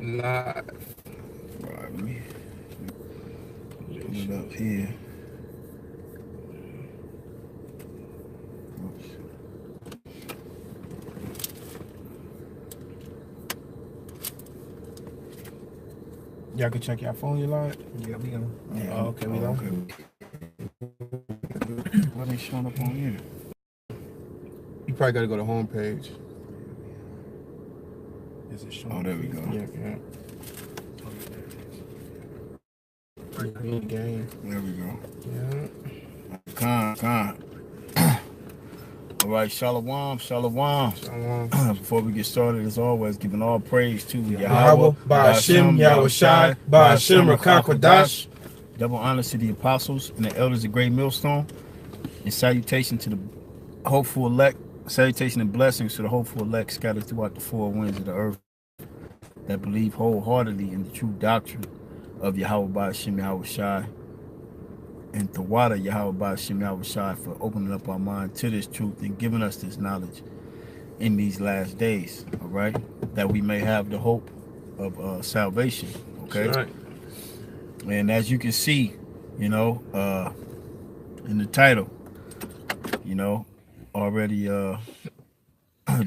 Live. All right, let me pull it up here. Oops. Y'all can check your phone, you live? Yeah, we on. Yeah, Oh, okay, we live. okay. Why they showing up on here? You probably gotta go to home page. Is it showing? Oh, there we go. Yeah. Green game. There we go. Yeah. Con. All right, Shalom. Before we get started, as always, giving all praise to Yahweh, Ba'ashem, Yahweh Shai, Ba'ashem, Rakakwadash. Double honors to the apostles and the elders of Great Millstone, and salutation to the hopeful elect, salutation and blessings to the hopeful elect scattered throughout the four winds of the earth that believe wholeheartedly in the true doctrine of Yahweh Ba'ashem, Yahweh Shai, and Tawada Yahweh Ba'ashem, Yahweh Shai for opening up our mind to this truth and giving us this knowledge in these last days, all right, that we may have the hope of salvation, okay? Right. And as you can see, you know, in the title, you know, already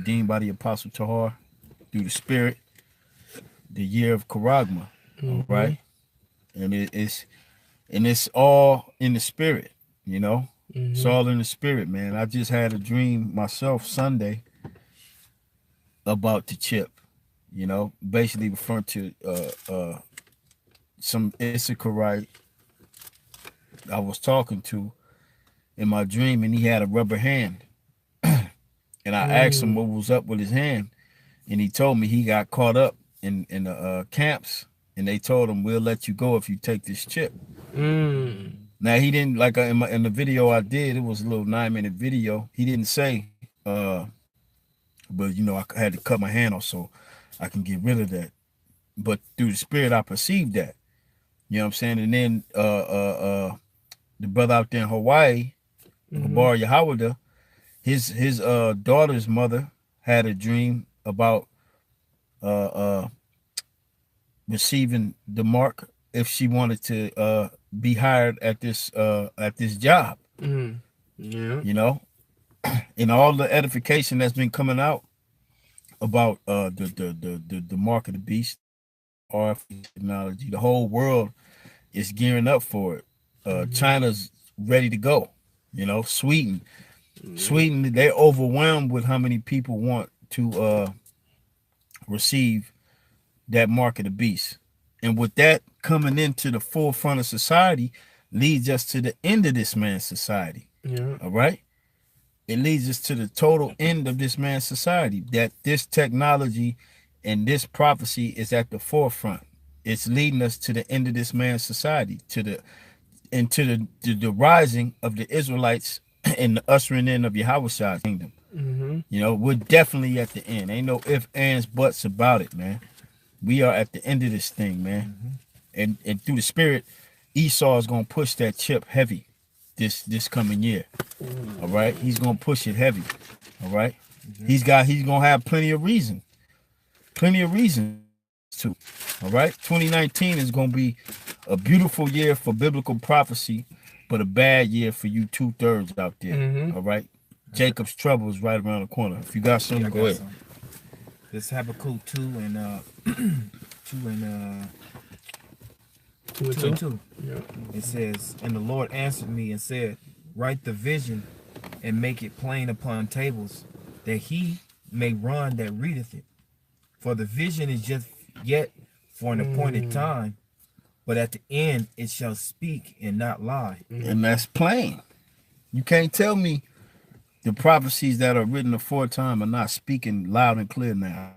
deemed by the Apostle Tahar through the Spirit, the year of Charagma, all right? And it's all in the Spirit, you know? It's all in the Spirit, man. I just had a dream myself Sunday about the chip, you know, basically referring to some Issacharite I was talking to in my dream, and he had a rubber hand. And I asked him what was up with his hand, and he told me he got caught up in the camps, and they told him, we'll let you go if you take this chip. Now, he didn't, like in the video I did, it was a little 9-minute video. He didn't say, but, you know, I had to cut my hand off so I can get rid of that. But through the Spirit, I perceived that. You know what I'm saying? And then the brother out there in Hawaii, Bar Yahweh, his daughter's mother had a dream about receiving the mark if she wanted to be hired at this job. Yeah. You know, and all the edification that's been coming out about the mark of the beast, RF technology, the whole world is gearing up for it. China's ready to go. You know, Sweden, they're overwhelmed with how many people want to receive that mark of the beast. And with that coming into the forefront of society, leads us to the end of this man's society. Yeah. All right. It leads us to the total end of this man's society, that this technology and this prophecy is at the forefront. It's leading us to the end of this man's society, to the rising of the Israelites and the ushering in of Yahweh's kingdom. You know, we're definitely at the end. Ain't no ifs, ands, buts about it, man. We are at the end of this thing, man. And through the Spirit, Esau is gonna push that chip heavy this coming year. All right, he's gonna push it heavy. All right, he's gonna have plenty of reason to. All right, 2019 is gonna be a beautiful year for biblical prophecy, but a bad year for you 2/3 out there. All right, Jacob's trouble is right around the corner. If you got something, go ahead. This Habakkuk 2 and 2. Yeah. It says, and the Lord answered me and said, write the vision and make it plain upon tables, that he may run that readeth it. For the vision is just yet for an appointed time, but at the end it shall speak and not lie. And that's plain. You can't tell me the prophecies that are written aforetime are not speaking loud and clear now.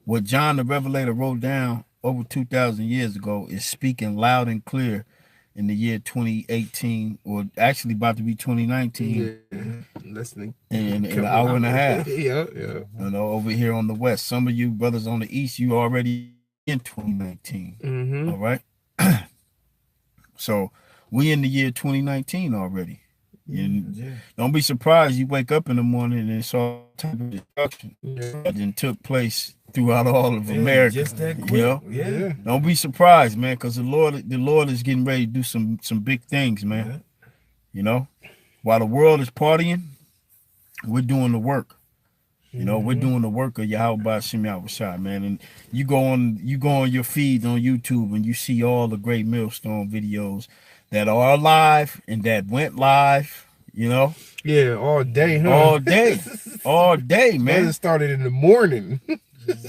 What John the Revelator wrote down over 2,000 years ago is speaking loud and clear in the year 2018, or actually about to be 2019. Listening. In an hour and a half. Yeah. You know, over here on the West. Some of you brothers on the East, you already in 2019. All right. So we in the year 2019 already. And don't be surprised you wake up in the morning and it's all type of destruction that then took place throughout all of America. Just that quick. You know? Don't be surprised, man, because the Lord is getting ready to do some big things, man. You know, while the world is partying, we're doing the work. You know, we're doing the work of Yahweh Ba'Shem Yahushua, man. And you go on your feeds on YouTube and you see all the great Millstone videos that are live and that went live, you know. Yeah, all day, huh? All day, man. It started in the morning.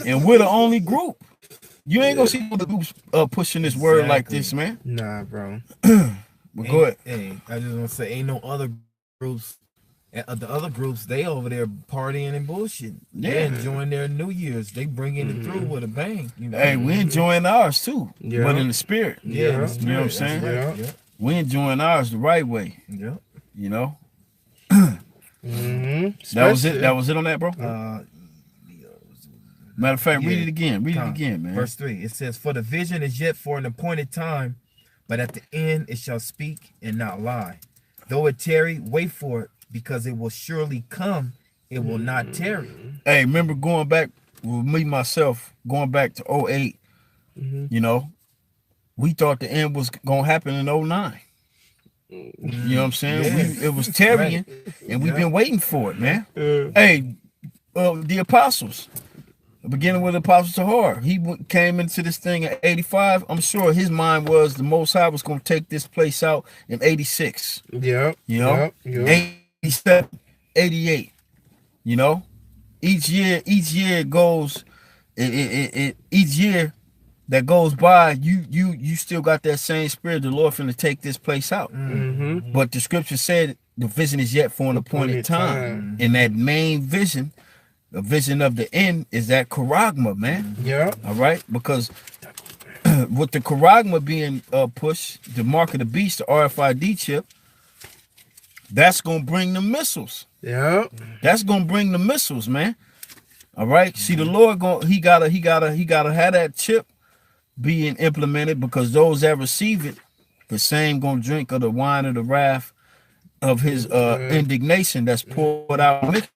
And we're the only group. You ain't gonna see other groups pushing this word like this, man. Nah, bro. But go ahead. Hey, I just want to say, ain't no other groups. The other groups, they over there partying and bullshit. They enjoying their New Year's. They bringing it through with a bang. You know? Hey, we enjoying ours too, but in the spirit. You know what I'm saying? Yeah. We enjoying ours the right way. Yeah. You know. Mm-hmm. That was it. That was it on that, bro. Matter of fact, read it again. Read it again, man. Verse 3. It says, "For the vision is yet for an appointed time, but at the end it shall speak and not lie. Though it tarry, wait for it, because it will surely come. It will not tarry." Hey, remember going back with me myself, going back to 08. You know, we thought the end was gonna happen in 09. You know what I'm saying? It was tarrying, and we've been waiting for it, man. Hey, the apostles, beginning with Apostle Tahar, he came into this thing at 85. I'm sure his mind was the Most High was going to take this place out in 86. Yeah. You know, 87, 88. You know, each year goes, each year that goes by, you still got that same spirit. The Lord finna take this place out. But the scripture said the vision is yet for an appointed time. And that main vision, the vision of the end, is that Charagma, man. Yeah. All right? Because with the Charagma being pushed, the mark of the beast, the RFID chip, that's gonna bring the missiles. Yeah. That's gonna bring the missiles, man. All right. See, the Lord he gotta have that chip being implemented, because those that receive it, the same gonna drink of the wine of the wrath of his indignation that's poured out on it.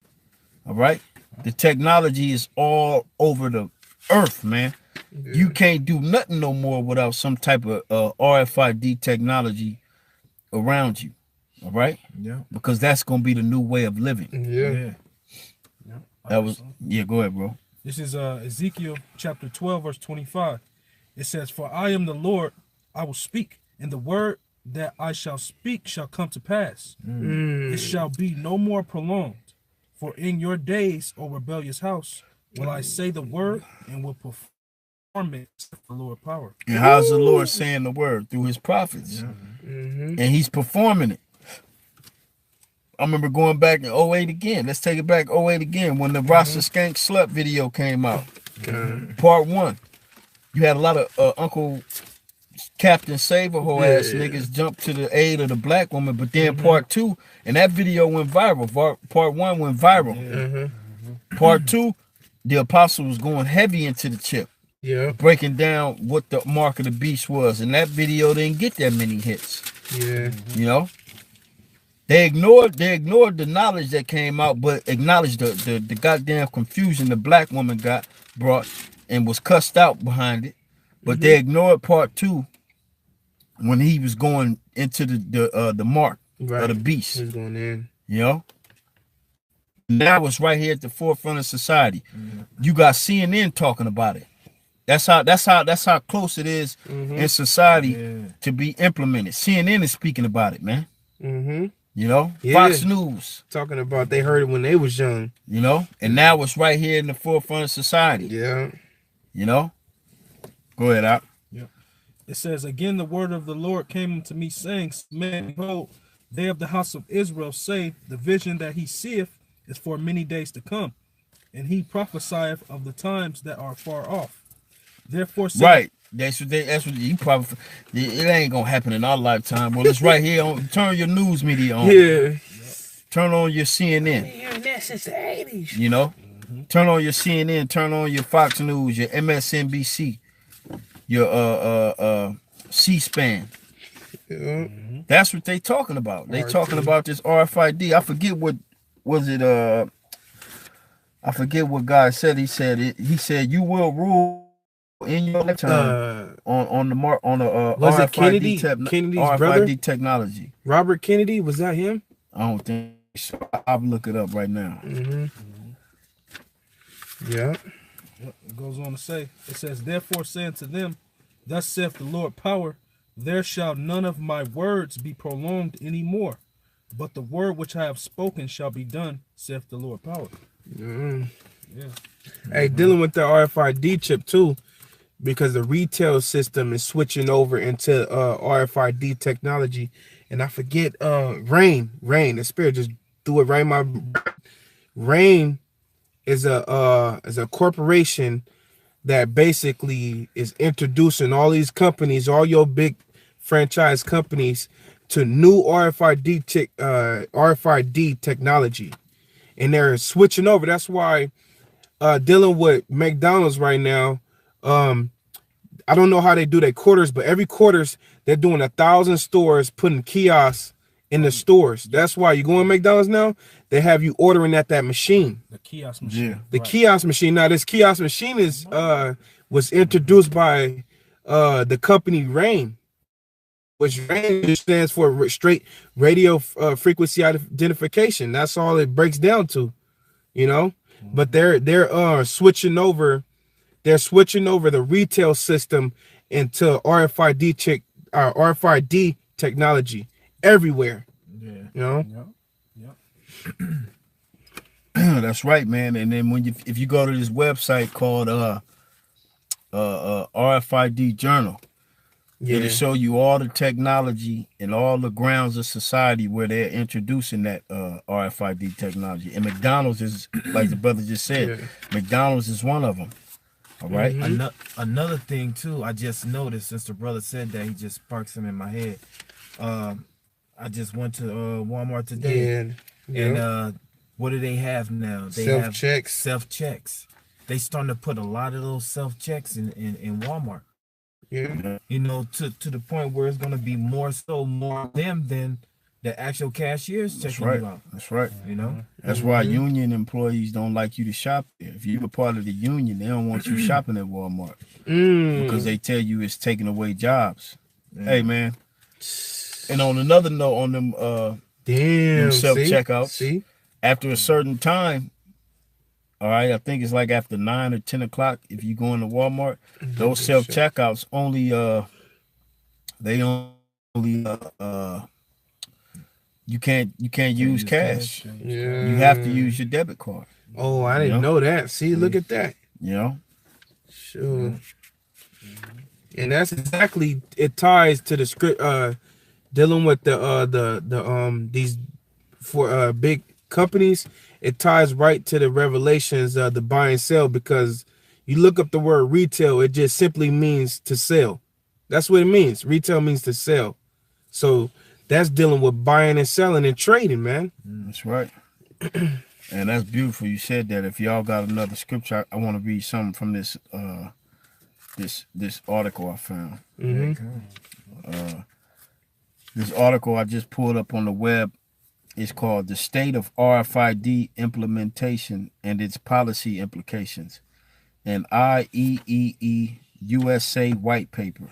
All right. The technology is all over the earth, man. You can't do nothing no more without some type of RFID technology around you. All right. Yeah. Because that's gonna be the new way of living. Yeah. That was go ahead, bro. This is Ezekiel chapter 12, verse 25. It says, "For I am the Lord, I will speak, and the word that I shall speak shall come to pass. It shall be no more prolonged. For in your days, O rebellious house, will I say the word and will perform it, saith the Lord power." And how's the Lord saying the word? Through his prophets. And he's performing it. I remember going back in 08 again. Let's take it back 08 again, when the Rasta Skank Slut video came out. Part 1. You had a lot of Uncle Captain Saberho ass niggas jump to the aid of the black woman, but then part 2, and that video went viral. Part 1 went viral. Part 2, the apostle was going heavy into the chip. Yeah. Breaking down what the mark of the beast was, and that video didn't get that many hits. Yeah. You know? They ignored the knowledge that came out, but acknowledged the goddamn confusion the black woman got brought and was cussed out behind it. But they ignored part 2 when he was going into the mark of the beast. He was going in. You know? Now it's right here at the forefront of society. You got CNN talking about it. That's how close it is in society to be implemented. CNN is speaking about it, man. You know, Fox News talking about they heard it when they was young. You know, and now it's right here in the forefront of society. Yeah. You know, go ahead, out. Yeah. It says, "Again, the word of the Lord came unto me, saying, Man, behold, they of the house of Israel say, the vision that he seeth is for many days to come, and he prophesieth of the times that are far off. Therefore, right." That's what you probably. It ain't gonna happen in our lifetime. Well, it's right here on. Turn your news media on. Yeah. Turn on your CNN. Man, that's since the 80s. You know, turn on your CNN. Turn on your Fox News, your MSNBC, your C-SPAN. Yeah. That's what they talking about. They talking about this RFID. I forget what was it. I forget what God said. He said it. He said you will rule in your lifetime on the was RFID it Kennedy's RFID brother? technology. Robert Kennedy, was that him? I don't think so. I'll look it up right now. Yeah. It goes on to say, it says, therefore saying to them, thus saith the Lord power, there shall none of my words be prolonged any more, but the word which I have spoken shall be done, saith the Lord power. Yeah. Hey, dealing with the RFID chip too, because the retail system is switching over into RFID technology. And I forget Rain, the spirit just threw it right in my Rain is a corporation that basically is introducing all these companies, all your big franchise companies, to new RFID technology, and they're switching over. That's why dealing with McDonald's right now, I don't know how they do their quarters, but every quarters they're doing 1,000 stores, putting kiosks in the stores. That's why you go in McDonald's now, they have you ordering at that machine. The kiosk machine. Yeah. The kiosk machine. Now this kiosk machine is was introduced by the company Rain, which Rain stands for straight radio frequency identification. That's all it breaks down to, you know. But they're switching over. They're switching over the retail system into RFID technology everywhere. Yeah. You know. That's right, man. And then if you go to this website called RFID Journal, it'll show you all the technology and all the grounds of society where they're introducing that RFID technology. And McDonald's is, like the brother just said, McDonald's is one of them. All right. Another thing too, I just noticed since the brother said that, he just sparked some in my head. I just went to Walmart today, and what do they have now? They have self-checks. They starting to put a lot of those self-checks in Walmart. Yeah. You know, to the point where it's going to be more them than the actual cashiers checking you out. That's right. You know? That's why union employees don't like you to shop there. If you're a part of the union, they don't want you shopping at Walmart because they tell you it's taking away jobs. Hey, man. And on another note, on them self-checkouts, after a certain time, all right, I think it's like after 9 or 10 o'clock, if you go into Walmart, those self-checkouts only, you can't use cash. Yeah. You have to use your debit card. Oh, I didn't know that. See, look at that. You know? Sure. And that's exactly, it ties to the script, dealing with these big companies. It ties right to the revelations of the buy and sell, because you look up the word retail, it just simply means to sell. That's what it means. Retail means to sell. So that's dealing with buying and selling and trading, man. That's right. And that's beautiful. You said that. If y'all got another scripture, I want to read something from this this article I found. This article I just pulled up on the web is called "The State of RFID Implementation and Its Policy Implications," an IEEE USA white paper.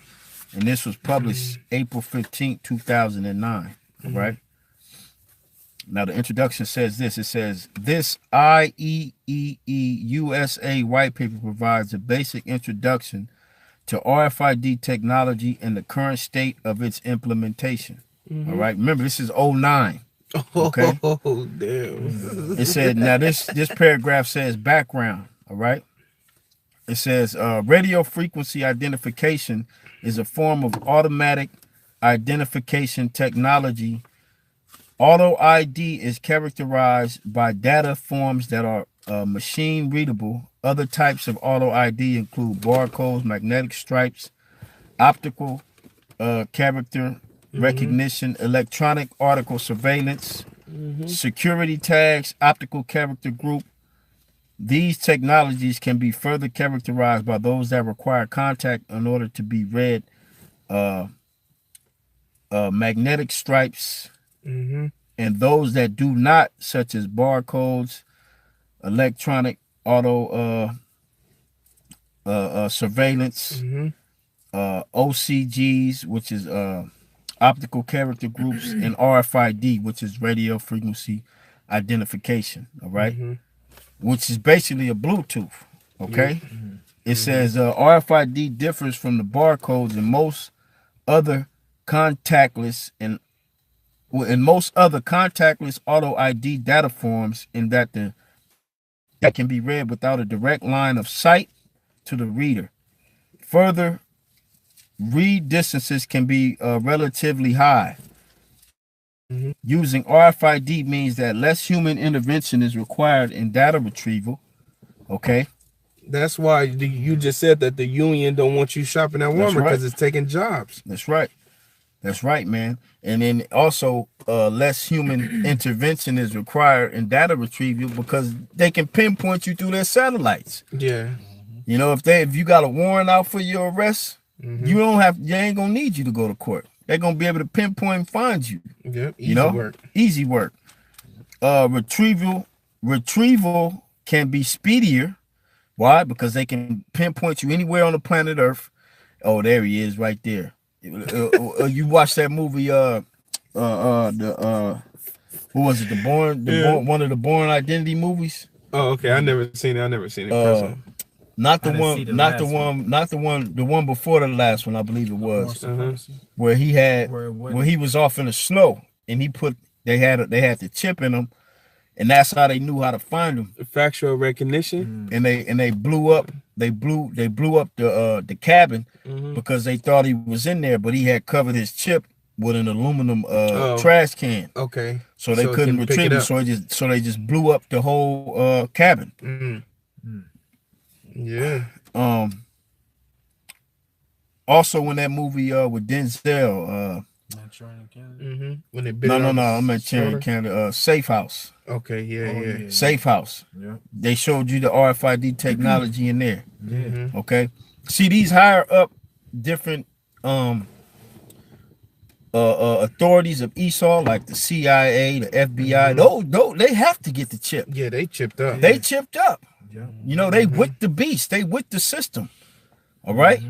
And this was published April 15, 2009. All right. Now, the introduction says this. It says, this IEEE USA white paper provides a basic introduction to RFID technology and the current state of its implementation. All right. Remember, this is 09. Okay. Oh, damn. It said, now this paragraph says background. All right. It says radio frequency identification is a form of automatic identification technology. Auto ID is characterized by data forms that are machine readable. Other types of auto ID include barcodes, magnetic stripes, optical character recognition, electronic article surveillance, security tags, optical character group. These technologies can be further characterized by those that require contact in order to be read magnetic stripes, Mm-hmm. and those that do not, such as barcodes, electronic auto surveillance, Mm-hmm. OCGs, which is optical character groups, and RFID, which is radio frequency identification. All right, Mm-hmm. which is basically a Bluetooth. Okay, it says RFID differs from the barcodes in most other contactless and in most other contactless auto ID data forms in that that can be read without a direct line of sight to the reader. Further, read distances can be relatively high. Mhm. Using RFID means that less human intervention is required in data retrieval. Okay, That's why you just said that the union don't want you shopping at That's Walmart right. because it's taking jobs. that's right. That's right, man. And then also less human intervention is required in data retrieval because they can pinpoint you through their satellites. Yeah. You know, if you got a warrant out for your arrest, Mm-hmm. they ain't gonna need you to go to court. They're gonna be able to pinpoint and find you. Yep. Easy You know, work. easy work. Retrieval can be speedier. Why? Because they can pinpoint you anywhere on the planet Earth. Oh, there he is, right there. You watch that movie? Who was it? One of the Born Identity movies. Oh, okay. I never seen it. I never seen it. personally. Not the I didn't one, see the not the last one, not the one before the last one. I believe it was Uh-huh. where he had Where it where wasn't- he was off in the snow and they had the chip in him, and that's how they knew how to find him. Factual recognition. And they blew up the cabin Mm-hmm. because they thought he was in there, but he had covered his chip with an aluminum Oh. trash can, Okay. so they So it couldn't can pick retrieve it it. up. So they just blew up the whole cabin. Mm. Yeah. Also in that movie with Denzel, Mm-hmm. When they bit no, it off I'm his at Cherry shoulder. Canada, Safe House. Okay. Yeah. Oh, Yeah. yeah. Safe House. Yeah. They showed you the RFID technology in there. Yeah. Mm-hmm. Okay. See, these higher up different authorities of Esau, like the CIA, the FBI, those they have to get the chip. Yeah. They chipped up. They chipped up. Yeah. You know, they with the beast, they with the system. All right.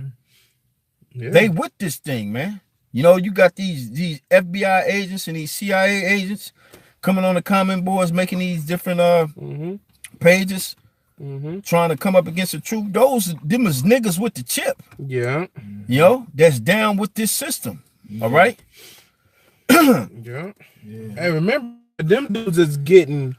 Yeah. They with this thing, man. You know, you got these FBI agents and these CIA agents coming on the comment boards, making these different Mm-hmm. pages, Mm-hmm. trying to come up against the truth. Them is niggas with the chip. Yeah. You know, that's down with this system. All right. Yeah. Yeah. Hey, remember them dudes is getting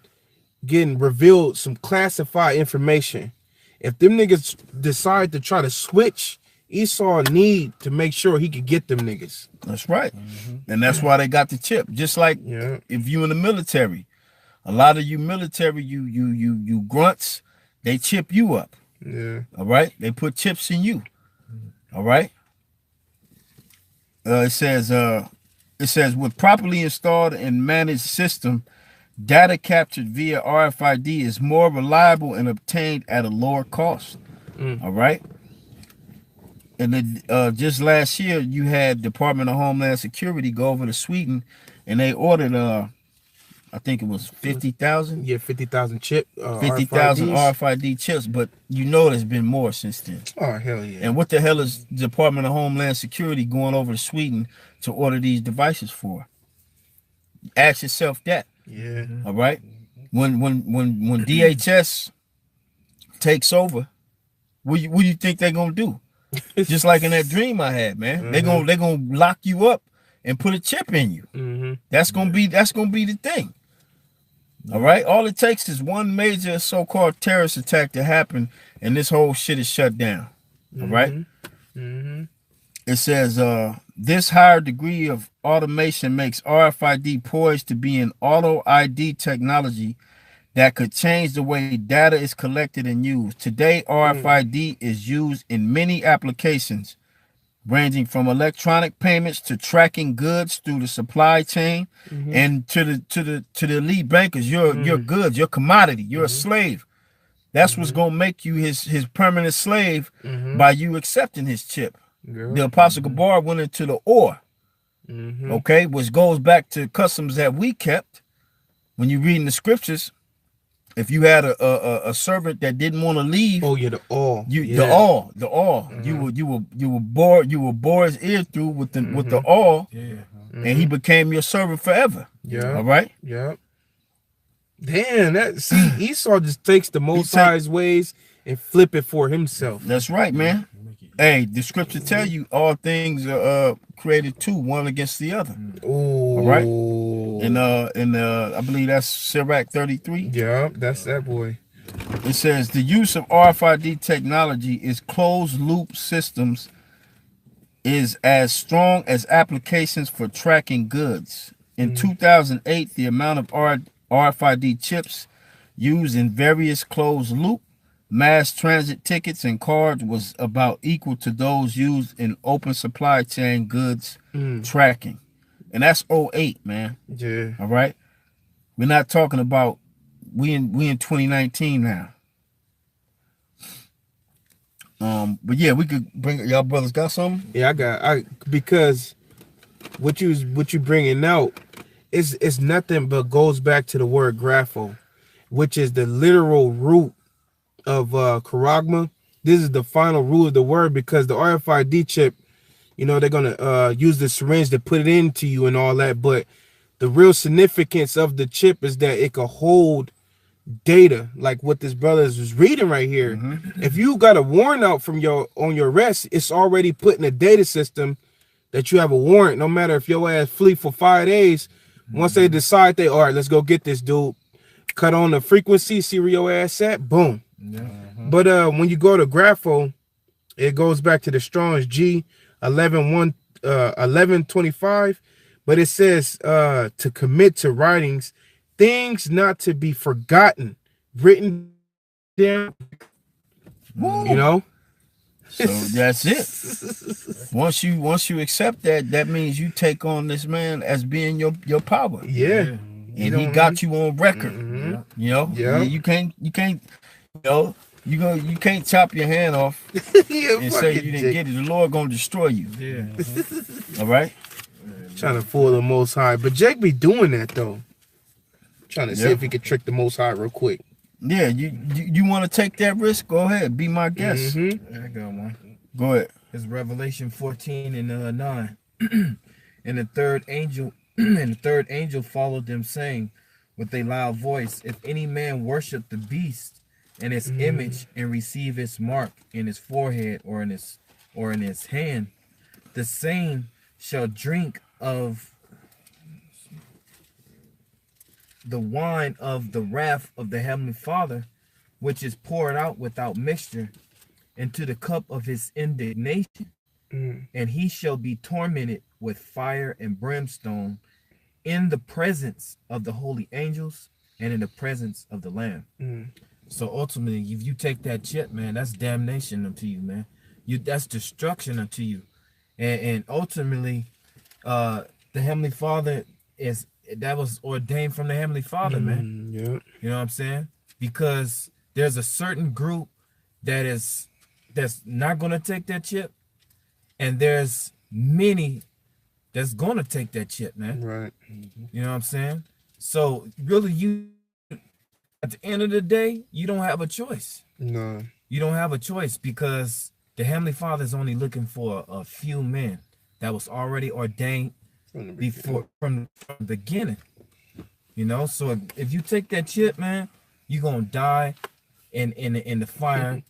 revealed some classified information. If them niggas decide to try to switch, Esau need to make sure he could get them niggas. That's right. And that's why they got the chip. Just like Yeah. if you in the military, a lot of you military, you grunts, they chip you up. Yeah. All right. They put chips in you. All right. It says with properly installed and managed system, data captured via RFID is more reliable and obtained at a lower cost. All right. And then just last year, you had Department of Homeland Security go over to Sweden, and they ordered I think it was 50,000. Yeah, 50,000 chip. 50,000 RFIDs. RFID chips, but you know there's been more since then. Oh, hell yeah. And what the hell is Department of Homeland Security going over to Sweden to order these devices for? Ask yourself that. Yeah. All right. When DHS takes over, what do you think they're gonna do? Just like in that dream I had, man. They're gonna lock you up and put a chip in you. Mm-hmm. That's gonna be the thing. All right. All it takes is one major so-called terrorist attack to happen, and this whole shit is shut down. All right. Mm-hmm. It says this higher degree of automation makes RFID poised to be an auto ID technology that could change the way data is collected and used. Today, RFID is used in many applications, ranging from electronic payments to tracking goods through the supply chain, and to the elite bankers. Your goods, your commodity, you're a slave. That's what's gonna make you his permanent slave by you accepting his chip. Yeah. The Apostle Gabar went into the ore. Okay, which goes back to customs that we kept. When you read in the scriptures, if you had a servant that didn't want to leave, Oh yeah, the all. the all. You will bore his ear through with the all, and he became your servant forever. Yeah. All right. Yeah. Damn, that see, Esau just takes the Most High's ways and flip it for himself. That's right, man. Hey, the scripture tell you all things are created two, one against the other. Oh, all right. And I believe that's Sirach 33. Yeah, that's that boy. It says the use of RFID technology is closed loop systems is as strong as applications for tracking goods. In 2008, the amount of RFID chips used in various closed loop mass transit tickets and cards was about equal to those used in open supply chain goods tracking. And that's 08, man. Yeah. All right. We're not talking about we in 2019 now. But yeah, we could bring y'all brothers got something? Yeah, because what you bringing out is nothing but goes back to the word grapho, which is the literal root of Charagma. This is the final rule of the word, because the RFID chip, you know, they're gonna use the syringe to put it into you and all that, but the real significance of the chip is that it can hold data, like what this brother is reading right here. If you got a warrant out from on your arrest, it's already put in a data system that you have a warrant, no matter if your ass flee for 5 days. Once they decide all right, let's go get this dude, cut on the frequency, see where your ass at, boom. But when you go to grapho, it goes back to the Strong's G 1125, but it says to commit to writings things not to be forgotten, written down. You know, so that's it. Once you accept that, that means you take on this man as being your power. Yeah. And he got you on record. You know, you can't you know, you can't chop your hand off and say you didn't get it. The Lord gonna destroy you. All right. Trying to fool the Most High, but Jake be doing that though. Trying to see if he could trick the Most High real quick. Yeah, you want to take that risk? Go ahead, be my guest. I got one. Go ahead. It's Revelation 14 and 9. And the third angel followed them, saying with a loud voice, if any man worship the beast and its image and receive its mark in his forehead or in his hand, the same shall drink of the wine of the wrath of the heavenly Father, which is poured out without mixture into the cup of his indignation. And he shall be tormented with fire and brimstone in the presence of the holy angels and in the presence of the Lamb. So ultimately, if you take that chip, man, that's damnation unto you, man. That's destruction unto you. And ultimately, the Heavenly Father that was ordained from the Heavenly Father, man. Yeah. You know what I'm saying? Because there's a certain group that's not gonna take that chip, and there's many that's gonna take that chip, man. Right. You know what I'm saying? So really, you at the end of the day, you don't have a choice. No. You don't have a choice, because the Heavenly Father is only looking for a few men that was already ordained from the beginning. You know, so if you take that chip, man, you're gonna die in the fire,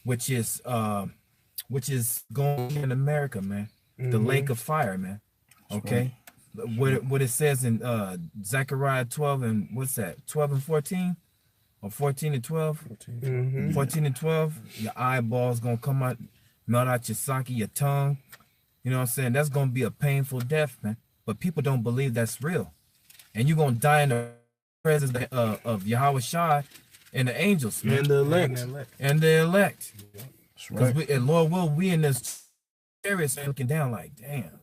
which is going in America, man. The lake of fire, man. Okay. What it says in Zechariah 12 and what's that? 12 and 14? Or 14 and 12? 14 and 12, your eyeballs gonna come out, melt out your socket, your tongue. You know what I'm saying? That's gonna be a painful death, man. But people don't believe that's real. And you're gonna die in the presence of Yahweh Shai and the angels, man. And the elect. And the elect. That's right. And Lord will, we in this area looking down like, damn.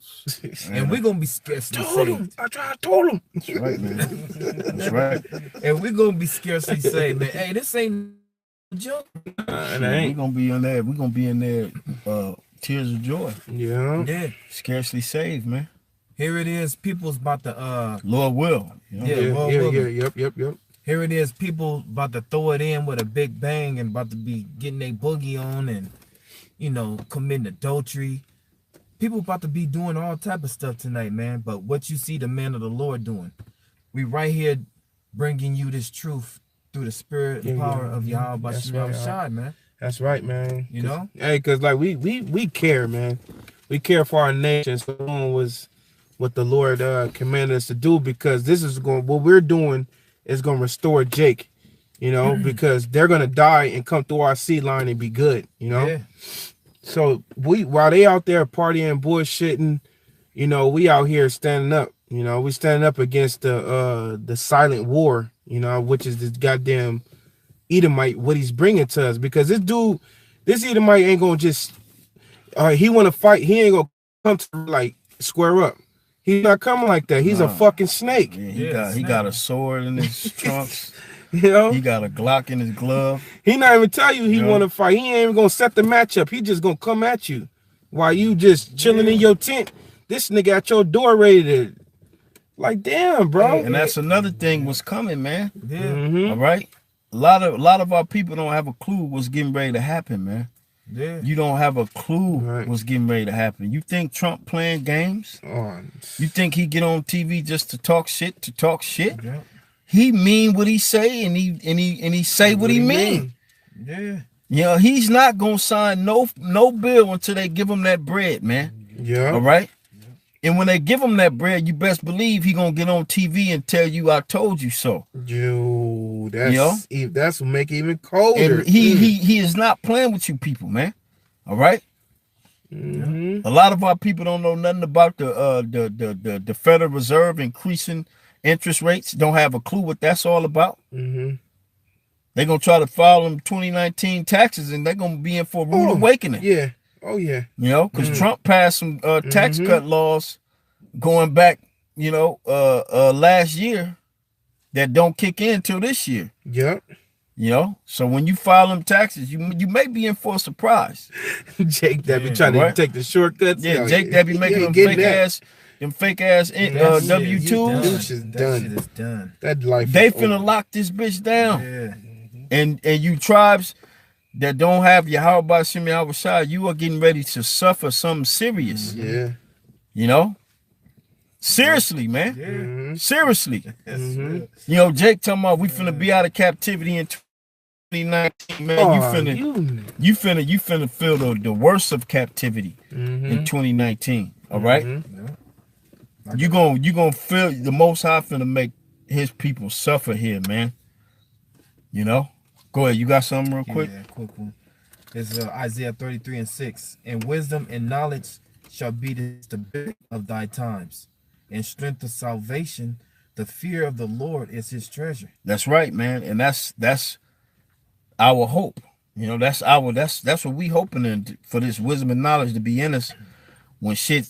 And we're gonna be scarcely saved. I told him. That's right, man. That's right. And we're gonna be scarcely saved, man. Hey, this ain't a joke. We're gonna be in there. Tears of joy. Yeah. Yeah. Scarcely saved, man. Here it is. People's about to Lord will. You know? Yeah, Yeah, Lord yeah, willing. yep. Here it is. People about to throw it in with a big bang and about to be getting their boogie on and, you know, committing adultery. People about to be doing all type of stuff tonight, man. But what you see the man of the Lord doing, we right here bringing you this truth through the spirit and power of Yahweh That's Shem right, Shai, man. That's right, man. You know? Hey, cause like we care, man. We care for our nation. So doing was what the Lord commanded us to do, because this is going, what we're doing is going to restore Jake, you know, because they're going to die and come through our seed line and be good, you know. Yeah. So while they out there partying, bullshitting, you know, we out here standing up. You know, we standing up against the silent war, you know, which is this goddamn Edomite, what he's bringing to us. Because this Edomite ain't gonna just he want to fight. He ain't gonna come to like square up. He's not coming like that. He's a fucking snake. Yeah, he got a sword in his trunks. You know, he got a Glock in his glove. He not even tell you he want to fight. He ain't even gonna set the match up. He just gonna come at you while you just chilling in your tent. This nigga at your door ready to, like, damn, bro. And that's another thing was coming, man. Yeah. All right. A lot of our people don't have a clue what's getting ready to happen, man. Yeah. You don't have a clue what's getting ready to happen. You think Trump playing games? You think he get on TV just to talk shit? Yeah. He mean what he say, and he say what he mean. Yeah. You know, he's not gonna sign no bill until they give him that bread, man. Yeah. All right. And when they give him that bread, you best believe he gonna get on TV and tell you, "I told you so." Yo, that's make it even colder. And he is not playing with you people, man. All right. A lot of our people don't know nothing about the Federal Reserve increasing interest rates. Don't have a clue what that's all about. They're gonna try to file them 2019 taxes, and they're gonna be in for a rude awakening. Yeah. Oh yeah. You know, because Trump passed some tax cut laws going back, you know, last year that don't kick in till this year. Yep. You know, so when you file them taxes, you may be in for a surprise. Jake that be trying to take the shortcuts. Yeah, Jake that be making them fake ass W-2s. That shit is done. That life. They finna lock this bitch down. Yeah. And you tribes that don't have Yahweh Shem Yahweh Shai, you are getting ready to suffer something serious. Yeah. You know? Seriously, man. Yeah. Seriously. You know, Jake talking about we finna be out of captivity in 2019, man. You finna feel the worst of captivity in 2019. All right? You gonna feel the Most High finna make his people suffer here, man. You know? Go ahead, you got something real quick? Yeah, quick one. It's Isaiah 33:6. And wisdom and knowledge shall be the stability of thy times, and strength of salvation. The fear of the Lord is his treasure. That's right, man. And that's our hope. You know, that's what we hoping in, for this wisdom and knowledge to be in us. When shit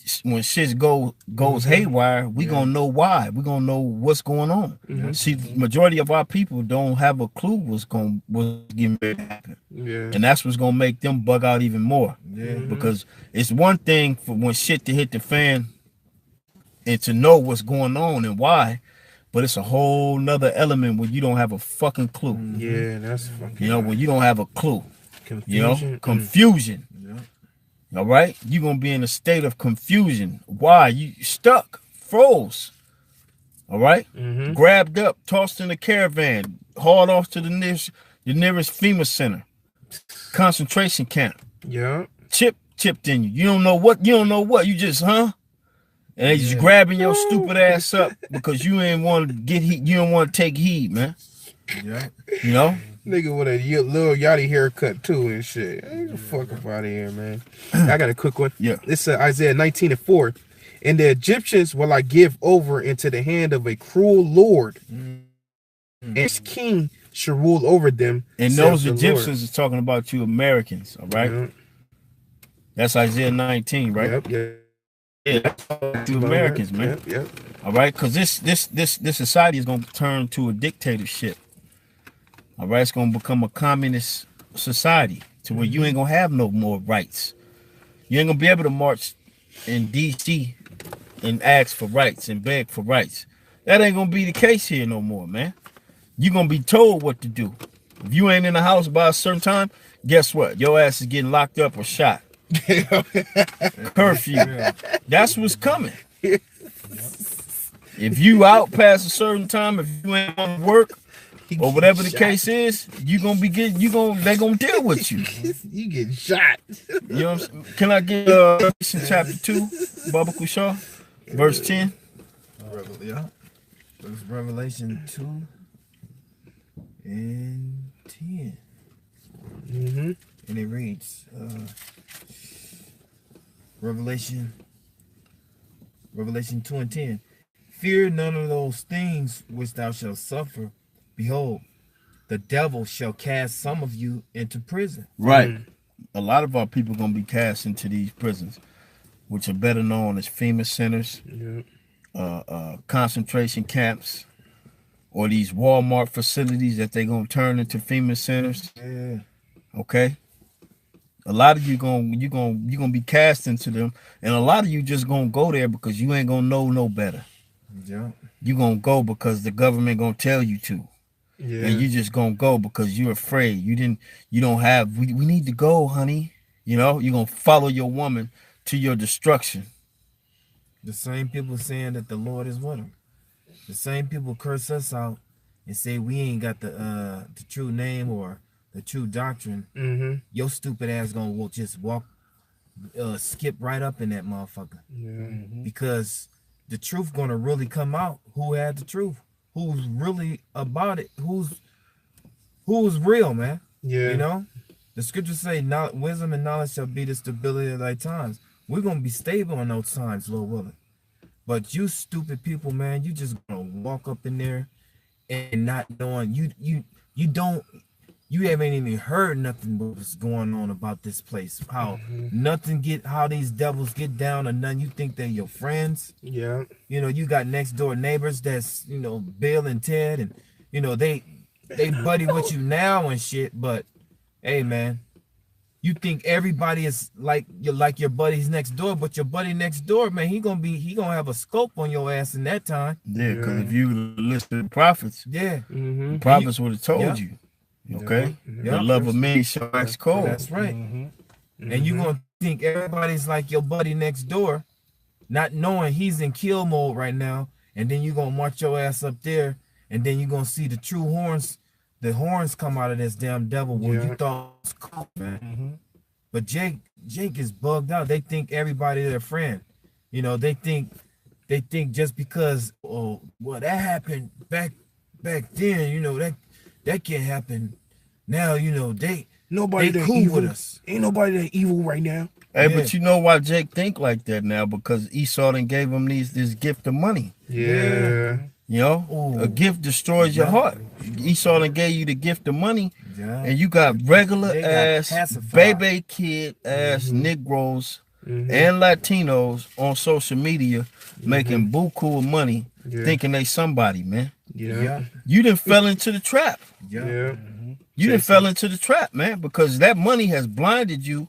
goes haywire, we gonna know why. We gonna know what's going on. See, the majority of our people don't have a clue what's getting ready to happen. And that's what's gonna make them bug out even more. Because it's one thing for when shit to hit the fan and to know what's going on and why, but it's a whole nother element when you don't have a fucking clue. Yeah, that's fucking. You know, when you don't have a clue. Confusion. You know, confusion. All right, you're gonna be in a state of confusion. Why? You stuck, froze. All right, grabbed up, tossed in a caravan, hauled off to the nearest FEMA center, concentration camp. Yeah, chipped in you. You don't know what. You just and they just grabbing your stupid ass up because you ain't want to get heat. You don't want to take heed, man. Yeah, you know. Nigga with a little yachty haircut too and shit. Get the fuck up out of here, man. I got a quick one. Yeah. It's Isaiah 19:4. And the Egyptians will I give over into the hand of a cruel Lord. And his king shall rule over them. And those Egyptians is talking about you Americans, all right? That's Isaiah 19, right? Yep. Yeah, you Americans, man. Yep. All right, because this society is gonna turn to a dictatorship. All right, it's gonna become a communist society to where you ain't gonna have no more rights. You ain't gonna be able to march in DC and ask for rights and beg for rights. That ain't gonna be the case here no more, man. You're gonna be told what to do. If you ain't in the house by a certain time, guess what? Your ass is getting locked up or shot. Curfew. That's what's coming. If you out past a certain time, if you ain't on work or whatever the case is, they gonna deal with you. You get shot. You know what I'm saying? Can I get Revelation chapter 2, Baba Kushaw, verse 10? Yeah. It's Revelation 2 and 10. Mm-hmm. And it reads, Revelation 2 and 10. Fear none of those things which thou shalt suffer. Behold, the devil shall cast some of you into prison. Right. A lot of our people gonna be cast into these prisons, which are better known as FEMA centers, concentration camps, or these Walmart facilities that they're gonna turn into FEMA centers. Yeah. Okay. A lot of you gonna be cast into them, and a lot of you just gonna go there because you ain't gonna know no better. Yeah. You gonna go because the government gonna tell you to. Yeah. And you just gonna go because you're afraid. We need to go, honey. You know, you're gonna follow your woman to your destruction. The same people saying that the Lord is with them. The same people curse us out and say we ain't got the true name or the true doctrine. Mm-hmm. Your stupid ass gonna just skip right up in that motherfucker. Yeah. Because the truth gonna really come out. Who had the truth? Who's really about it? Who's real, man? Yeah. You know, the scriptures say, wisdom and knowledge shall be the stability of thy times. We're gonna be stable in those times, Lord willing. But you stupid people, man, you just gonna walk up in there and not knowing you haven't even heard nothing what's going on about this place. How how these devils get down or none. You think they're your friends. Yeah. You know, you got next door neighbors that's, Bill and Ted, and they buddy with you now and shit, but hey man, you think everybody is like your buddies next door, but your buddy next door, man, he gonna have a scope on your ass in that time. Yeah, because if you listen to the prophets, Yeah. Mm-hmm. the prophets would have told Yeah. you. Okay? Yeah. The love of many shall wax cold. That's right. And you gonna think everybody's like your buddy next door, not knowing he's in kill mode right now, and then you gonna march your ass up there, and then you gonna see the true horns, come out of this damn devil where you thought was cool, man. But Jake is bugged out. They think everybody their friend. They think just because that happened back then, that can't happen now. Nobody they that cool evil with us. Ain't nobody that evil right now. Hey, Yeah. but you know why Jake think like that now? Because Esau done gave him this gift of money. Yeah. You know, Ooh. a gift destroys your heart. Esau done gave you the gift of money, Yeah. and you got regular They got ass, pacified. baby kid ass Negroes and Latinos on social media making buku of money, thinking they somebody, man. Yeah. You done fell into the trap. Yeah. You done fell into the trap, man, because that money has blinded you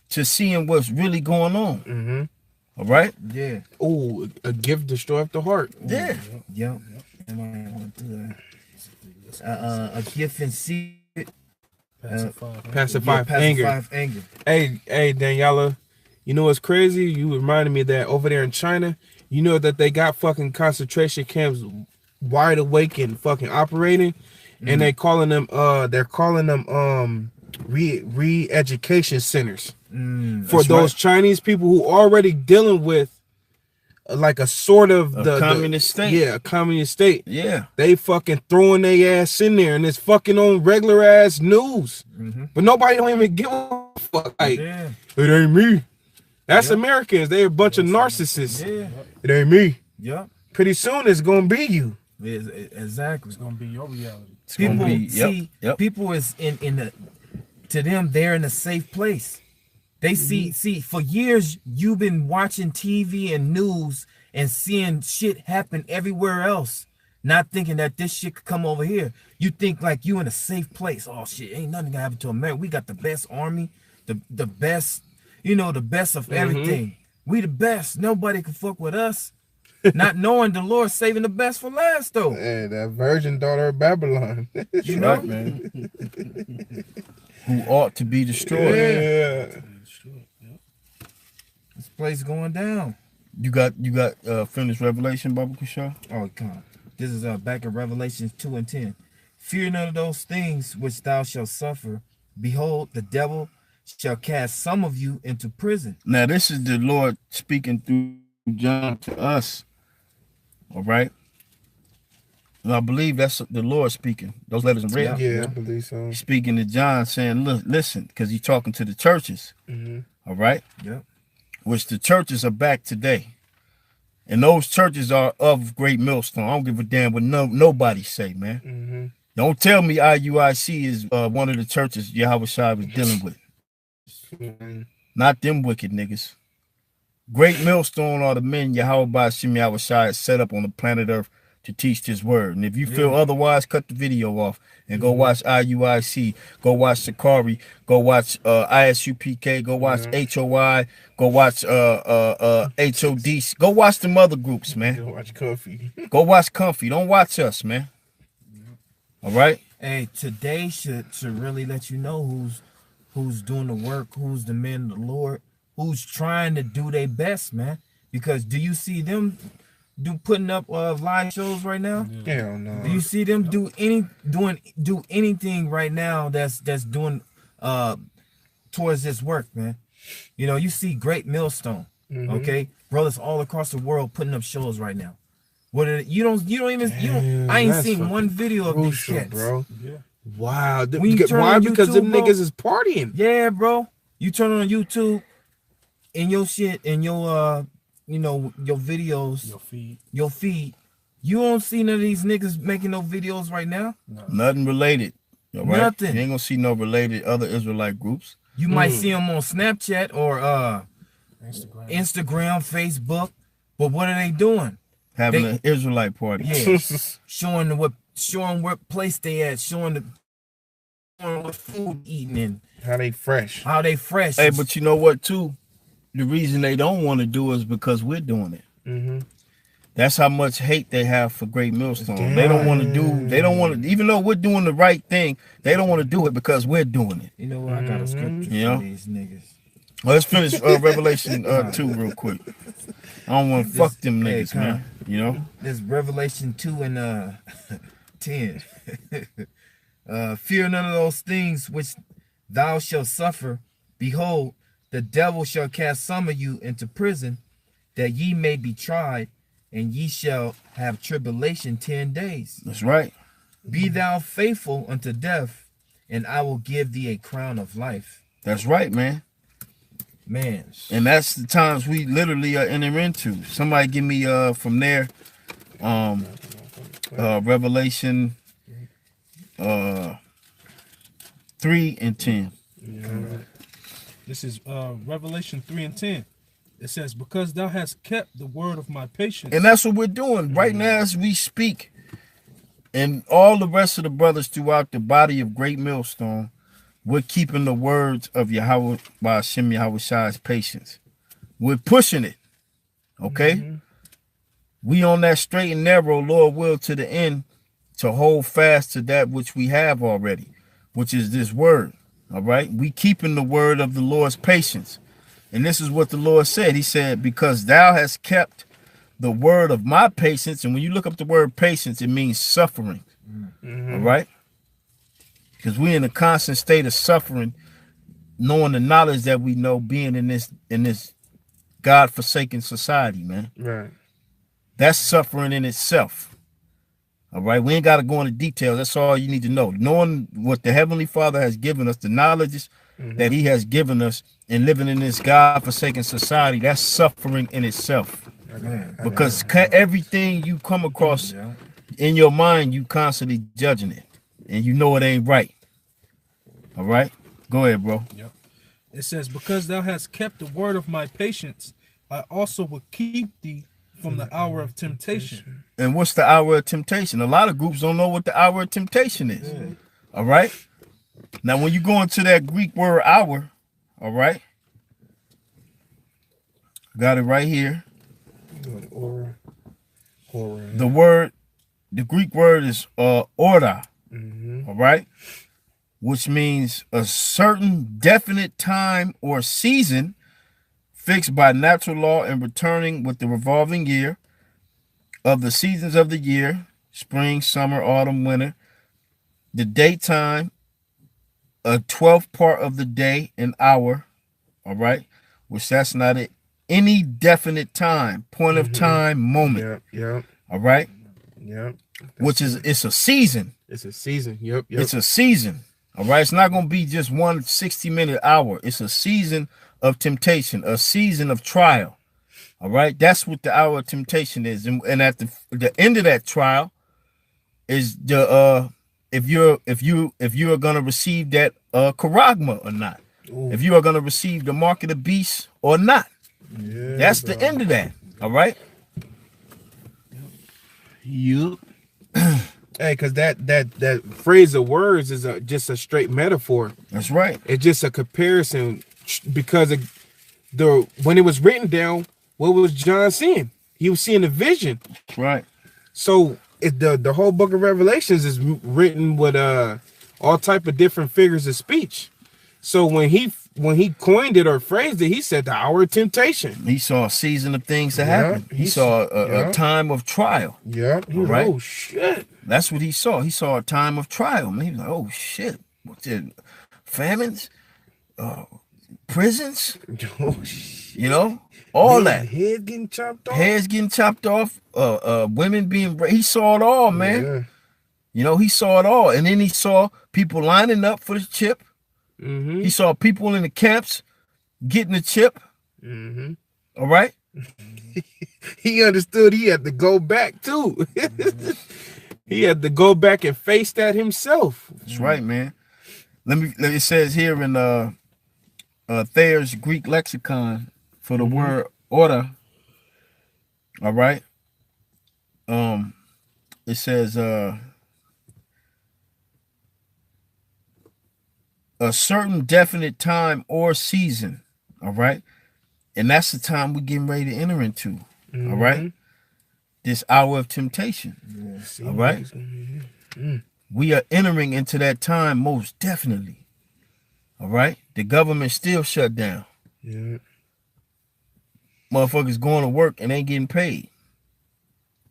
to seeing what's really going on. Mm-hmm. All right? Yeah. Oh, a gift destroyeth the heart. Yeah. Yep. And I want to do a gift in secret. Pacify anger. Hey, Daniela, you know what's crazy? You reminded me that over there in China, you know that they got fucking concentration camps wide awake and fucking operating, and they're calling them re-education centers for those Chinese people who already dealing with like a sort of the communist state. Yeah, a communist state. Yeah. They fucking throwing their ass in there, and it's fucking on regular ass news. But nobody don't even give a fuck. Like, it ain't me. That's Americans. They a bunch of narcissists. Yeah. It ain't me. Yep. Pretty soon it's gonna be you. Exactly. It's gonna be your reality. People people is in the, to them, they're in a safe place. They see for years you've been watching TV and news and seeing shit happen everywhere else, not thinking that this shit could come over here. You think like you in a safe place. Oh shit, ain't nothing gonna happen to America. We got the best army, the best, the best of everything. We the best. Nobody can fuck with us. Not knowing the Lord saving the best for last, though. Hey, that virgin daughter of Babylon. You know? Right, man. Who ought to be destroyed. Yeah. This place going down. You got finished Revelation, Baba Kushar? Oh, God. This is back in Revelation 2 and 10. Fear none of those things which thou shalt suffer. Behold, the devil shall cast some of you into prison. Now, this is the Lord speaking through John to us. All right? And I believe that's the Lord speaking. Those letters are red. Yeah, I believe so. He's speaking to John saying, look, listen, because he's talking to the churches. All right? Yep. Which the churches are back today. And those churches are of Great Millstone. I don't give a damn what nobody say, man. Don't tell me IUIC is one of the churches Yahweh Shai was dealing with. Not them wicked niggas. Great Millstone are the men Yahweh Ba'ashim Yahweh Shai has set up on the planet Earth to teach this word. And if you feel otherwise, cut the video off and go watch IUIC, go watch Sakari, go watch ISUPK, go watch HOI, go watch HOD, go watch them other groups, man. Go watch Comfy. Go watch Comfy. Don't watch us, man. All right? Hey, today should really let you know who's doing the work, who's the men of the Lord, who's trying to do their best, man. Because do you see them putting up live shows right now? Hell no. Do you see them do anything right now that's doing towards this work, man? You know, you see Great Millstone, okay, brothers all across the world putting up shows right now. What I ain't seen one video of these cats, bro. Yeah. Wow. Why? Because them bro, niggas is partying. Yeah, bro. You turn on YouTube and your shit and your your videos, your feed. You don't see none of these niggas making no videos right now. Nothing related. All right? Nothing. You ain't gonna see no related other Israelite groups. You might see them on Snapchat or Instagram, Facebook. But what are they doing? Having an Israelite party. Yeah. showing what place they at, showing what food eating and How they fresh. Hey, but you know what too? The reason they don't want to do it is because we're doing it. That's how much hate they have for Great Millstone. Damn. They don't want to, even though we're doing the right thing, they don't want to do it because we're doing it. You know what? I got a scripture for these niggas. Well, let's finish Revelation 2 real quick. I don't want to fuck them niggas, man. You know? This Revelation 2 and 10. Fear none of those things which thou shalt suffer. Behold, the devil shall cast some of you into prison, that ye may be tried, and ye shall have tribulation 10 days. That's right. Be thou faithful unto death, and I will give thee a crown of life. That's right, man. Man. And that's the times we literally are entering into. Somebody give me from there Revelation 3 and 10. This is Revelation 3 and 10. It says, because thou hast kept the word of my patience. And that's what we're doing right now as we speak. And all the rest of the brothers throughout the body of Great Millstone, we're keeping the words of Yahweh Ba'ashim Yahweh Shai's patience. We're pushing it. Okay? We on that straight and narrow, Lord will, to the end, to hold fast to that which we have already, which is this word. All right? We keeping the word of the Lord's patience. And this is what the Lord said. He said, because thou hast kept the word of my patience. And when you look up the word patience, it means suffering. All right? Because we're in a constant state of suffering, knowing the knowledge that we know, being in this God-forsaken society, man. Right. That's suffering in itself. All right? We ain't got to go into details. That's all you need to know. Knowing what the Heavenly Father has given us, the knowledge that he has given us, and living in this God-forsaken society, that's suffering in itself. Because everything you come across in your mind, you constantly judging it. And you know it ain't right. All right? Go ahead, bro. Yep. It says, because thou hast kept the word of my patience, I also will keep thee from the hour of temptation. And what's the hour of temptation? A lot of groups don't know what the hour of temptation is. All right? Now, when you go into that Greek word hour, all right? Got it right here. Or The Greek word is order. Mm-hmm. All right, which means a certain definite time or season fixed by natural law and returning with the revolving year of the seasons of the year, spring, summer, autumn, winter, the daytime, a 12th part of the day, an hour, all right, which that's not any definite time, point of time, moment, all right, which is, it's a season. It's a season. Yep. It's a season. All right. It's not going to be just one 60-minute hour. It's a season of temptation, a season of trial. All right. That's what the hour of temptation is. And at the end of that trial is the if you are going to receive that charagma or not. Ooh. If you are going to receive the mark of the beast or not. Yeah, that's the end of that. All right. You. Hey, because that phrase of words is just a straight metaphor. That's right. It's just a comparison, because when it was written down, what was John seeing? He was seeing a vision. Right. So the whole book of Revelations is written with all type of different figures of speech. So when he coined it or phrased it, he said the hour of temptation. He saw a season of things that happened. He saw a time of trial. Yeah. Right? Oh shit. That's what he saw. He saw a time of trial. Man, he was like, oh shit. What's it? Famines? Prisons? Oh shit. You know? All that. Heads getting chopped off. Heads getting chopped off. Women being he saw it all, man. Yeah. You know, he saw it all. And then he saw people lining up for the chip. Mm-hmm. He saw people in the camps getting the chip. Mm-hmm. All right. He understood he had to go back too. He had to go back and face that himself. That's right, man. It says here in Thayer's Greek lexicon for the word order. All right. It says a certain definite time or season, all right? And that's the time we're getting ready to enter into, all right? This hour of temptation, all right? We are entering into that time most definitely, all right? The government still shut down. Yeah. Motherfuckers going to work and ain't getting paid.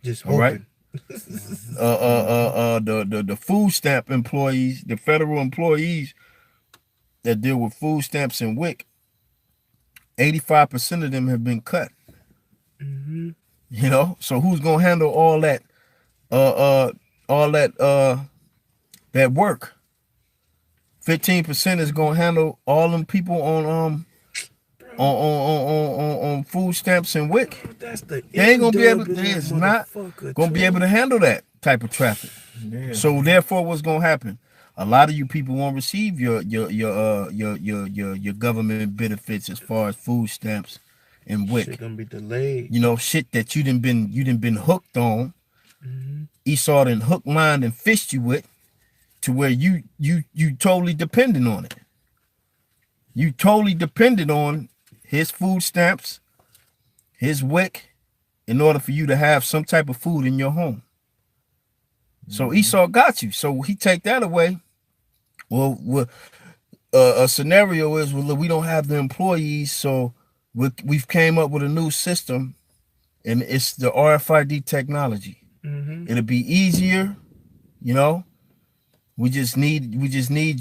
Just all right? Hoping. The food stamp employees, the federal employees that deal with food stamps and WIC, 85% of them have been cut. Mm-hmm. You know, so who's gonna handle all that that work? 15% is gonna handle all them people on food stamps and WIC. They ain't gonna be able. It's not gonna be able to handle that type of traffic. Yeah. So therefore, what's gonna happen? A lot of you people won't receive your government benefits as far as food stamps and WIC. Shit gonna be delayed. You know, shit that you done been hooked on. Mm-hmm. Esau done hook, line, and fished you with, to where you totally dependent on it. You totally dependent on his food stamps, his WIC, in order for you to have some type of food in your home. So Esau got you. So he take that away. Well, a scenario is, well, we don't have the employees, so we've came up with a new system, and it's the RFID technology. Mm-hmm. It'll be easier, you know. We just need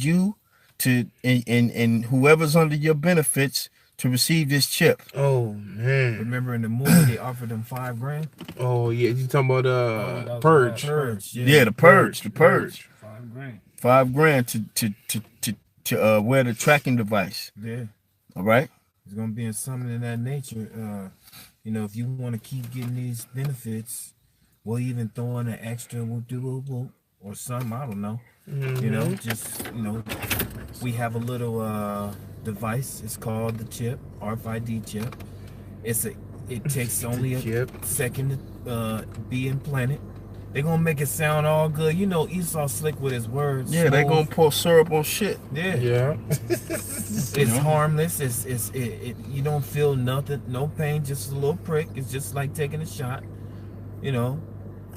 you to and whoever's under your benefits to receive this chip. Oh man! Remember in the movie they offered them $5,000? Oh yeah, you talking about purge? Purge. Yeah, the purge. $5,000. $5,000 to wear the tracking device. Yeah. All right. It's gonna be something in that nature. You know, if you want to keep getting these benefits, we'll even throw in an extra or something. I don't know. Mm-hmm. You know, just we have a little device. It's called the chip, RFID chip. It takes only a second to be implanted. They gonna make it sound all good. You know, Esau slick with his words. Yeah, they smooth. gonna pour syrup on shit. Yeah. Yeah. It's harmless. You don't feel nothing, no pain, just a little prick. It's just like taking a shot, you know,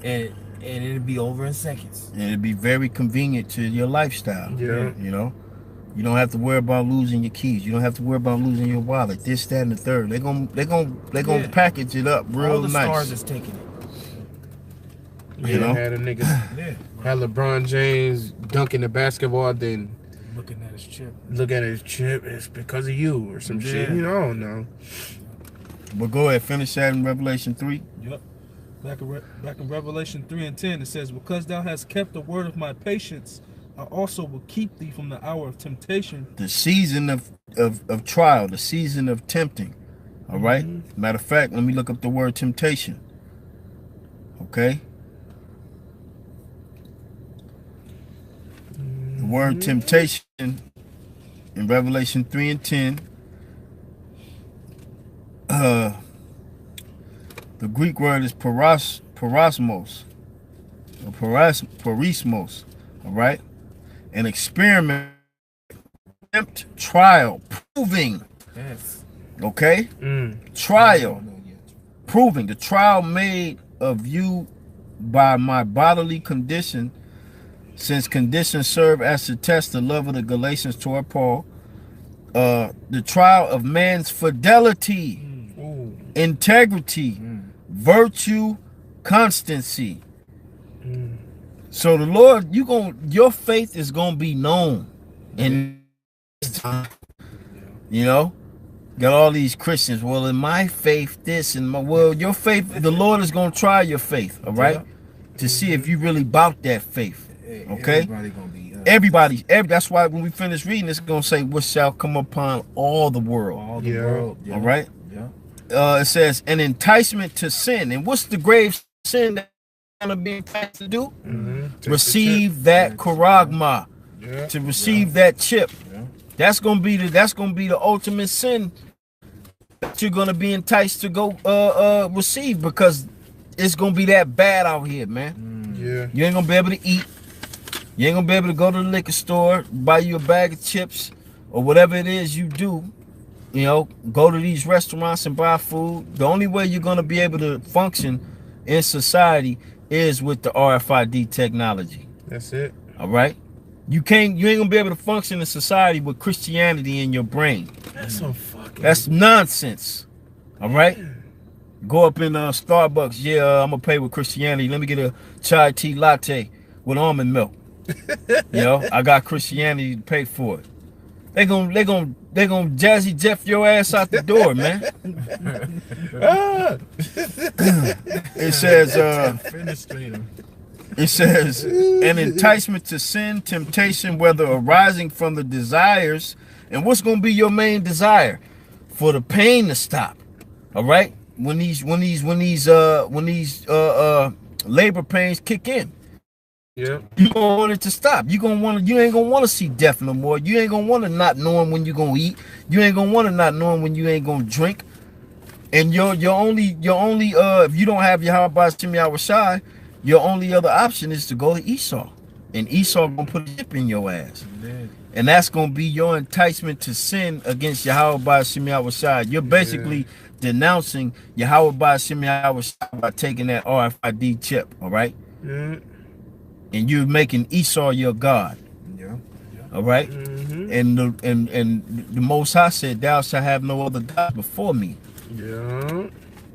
and it'll be over in seconds. And it'd be very convenient to your lifestyle. Yeah. You know, you don't have to worry about losing your keys. You don't have to worry about losing your wallet. This, that, and the third. They're gonna package it up real All the nice. stars is taking it. You know? Had a nigga, Yeah. had LeBron James dunking the basketball, then Looking at his chip. look at his chip, it's because of you or some shit. Yeah. You know, I don't know. But go ahead, finish that in Revelation 3. Yep. Back in Revelation 3:10, it says, "Because thou hast kept the word of my patience, I also will keep thee from the hour of temptation." The season of trial, the season of tempting. All right? Matter of fact, let me look up the word temptation. Okay? The word temptation in Revelation 3:10. The Greek word is parasmos. Or parismos. All right? An experiment, attempt, trial, proving. Yes. Okay? Trial, proving. The trial made of you by my bodily condition, since conditions serve as to test the love of the Galatians toward Paul. The trial of man's fidelity, integrity, virtue, constancy. So the Lord, your faith is gonna be known in this time. You know, got all these Christians. Well, in my faith, this and your faith. The Lord is gonna try your faith. All right, to see if you really bout that faith. Okay, Everybody gonna be. Everybody. That's why when we finish reading, it's gonna say, "What shall come upon all the world?" All the Yeah. world. All right. Yeah. It says an enticement to sin. And what's the grave sin that you're gonna be enticed to do? Receive that charagma. Yeah. To receive that chip. Yeah. That's gonna be the ultimate sin that you're gonna be enticed to go receive, because it's gonna be that bad out here, man. Yeah. You ain't gonna be able to eat. You ain't gonna be able to go to the liquor store, buy you a bag of chips, or whatever it is you do. You know, go to these restaurants and buy food. The only way you're gonna be able to function in society is with the RFID technology. That's it. All right? You ain't gonna be able to function in society with Christianity in your brain. That's some fucking. That's nonsense. All right? Go up in Starbucks. Yeah, I'm gonna pay with Christianity. Let me get a chai tea latte with almond milk. You know, I got Christianity to pay for it. They gonna Jazzy Jeff your ass out the door, man. It says an enticement to sin, temptation, whether arising from the desires. And what's gonna be your main desire? For the pain to stop. All right? When these labor pains kick in. Yeah. You gonna want it to stop. You ain't gonna want to see death no more. You ain't gonna want to not knowing when you gonna eat. You ain't gonna want to not knowing when you ain't gonna drink. And your only if you don't have your Yahweh Shimi Awashai, your only other option is to go to Esau. And Esau gonna put a chip in your ass. And that's gonna be your enticement to sin against Yahweh Shimi Awashai. You're basically denouncing Yahweh Shimi Awashai by taking that RFID chip, all right? Yeah. And you're making Esau your God. Yeah. All right. And the Most High said, "Thou shalt have no other God before me." Yeah.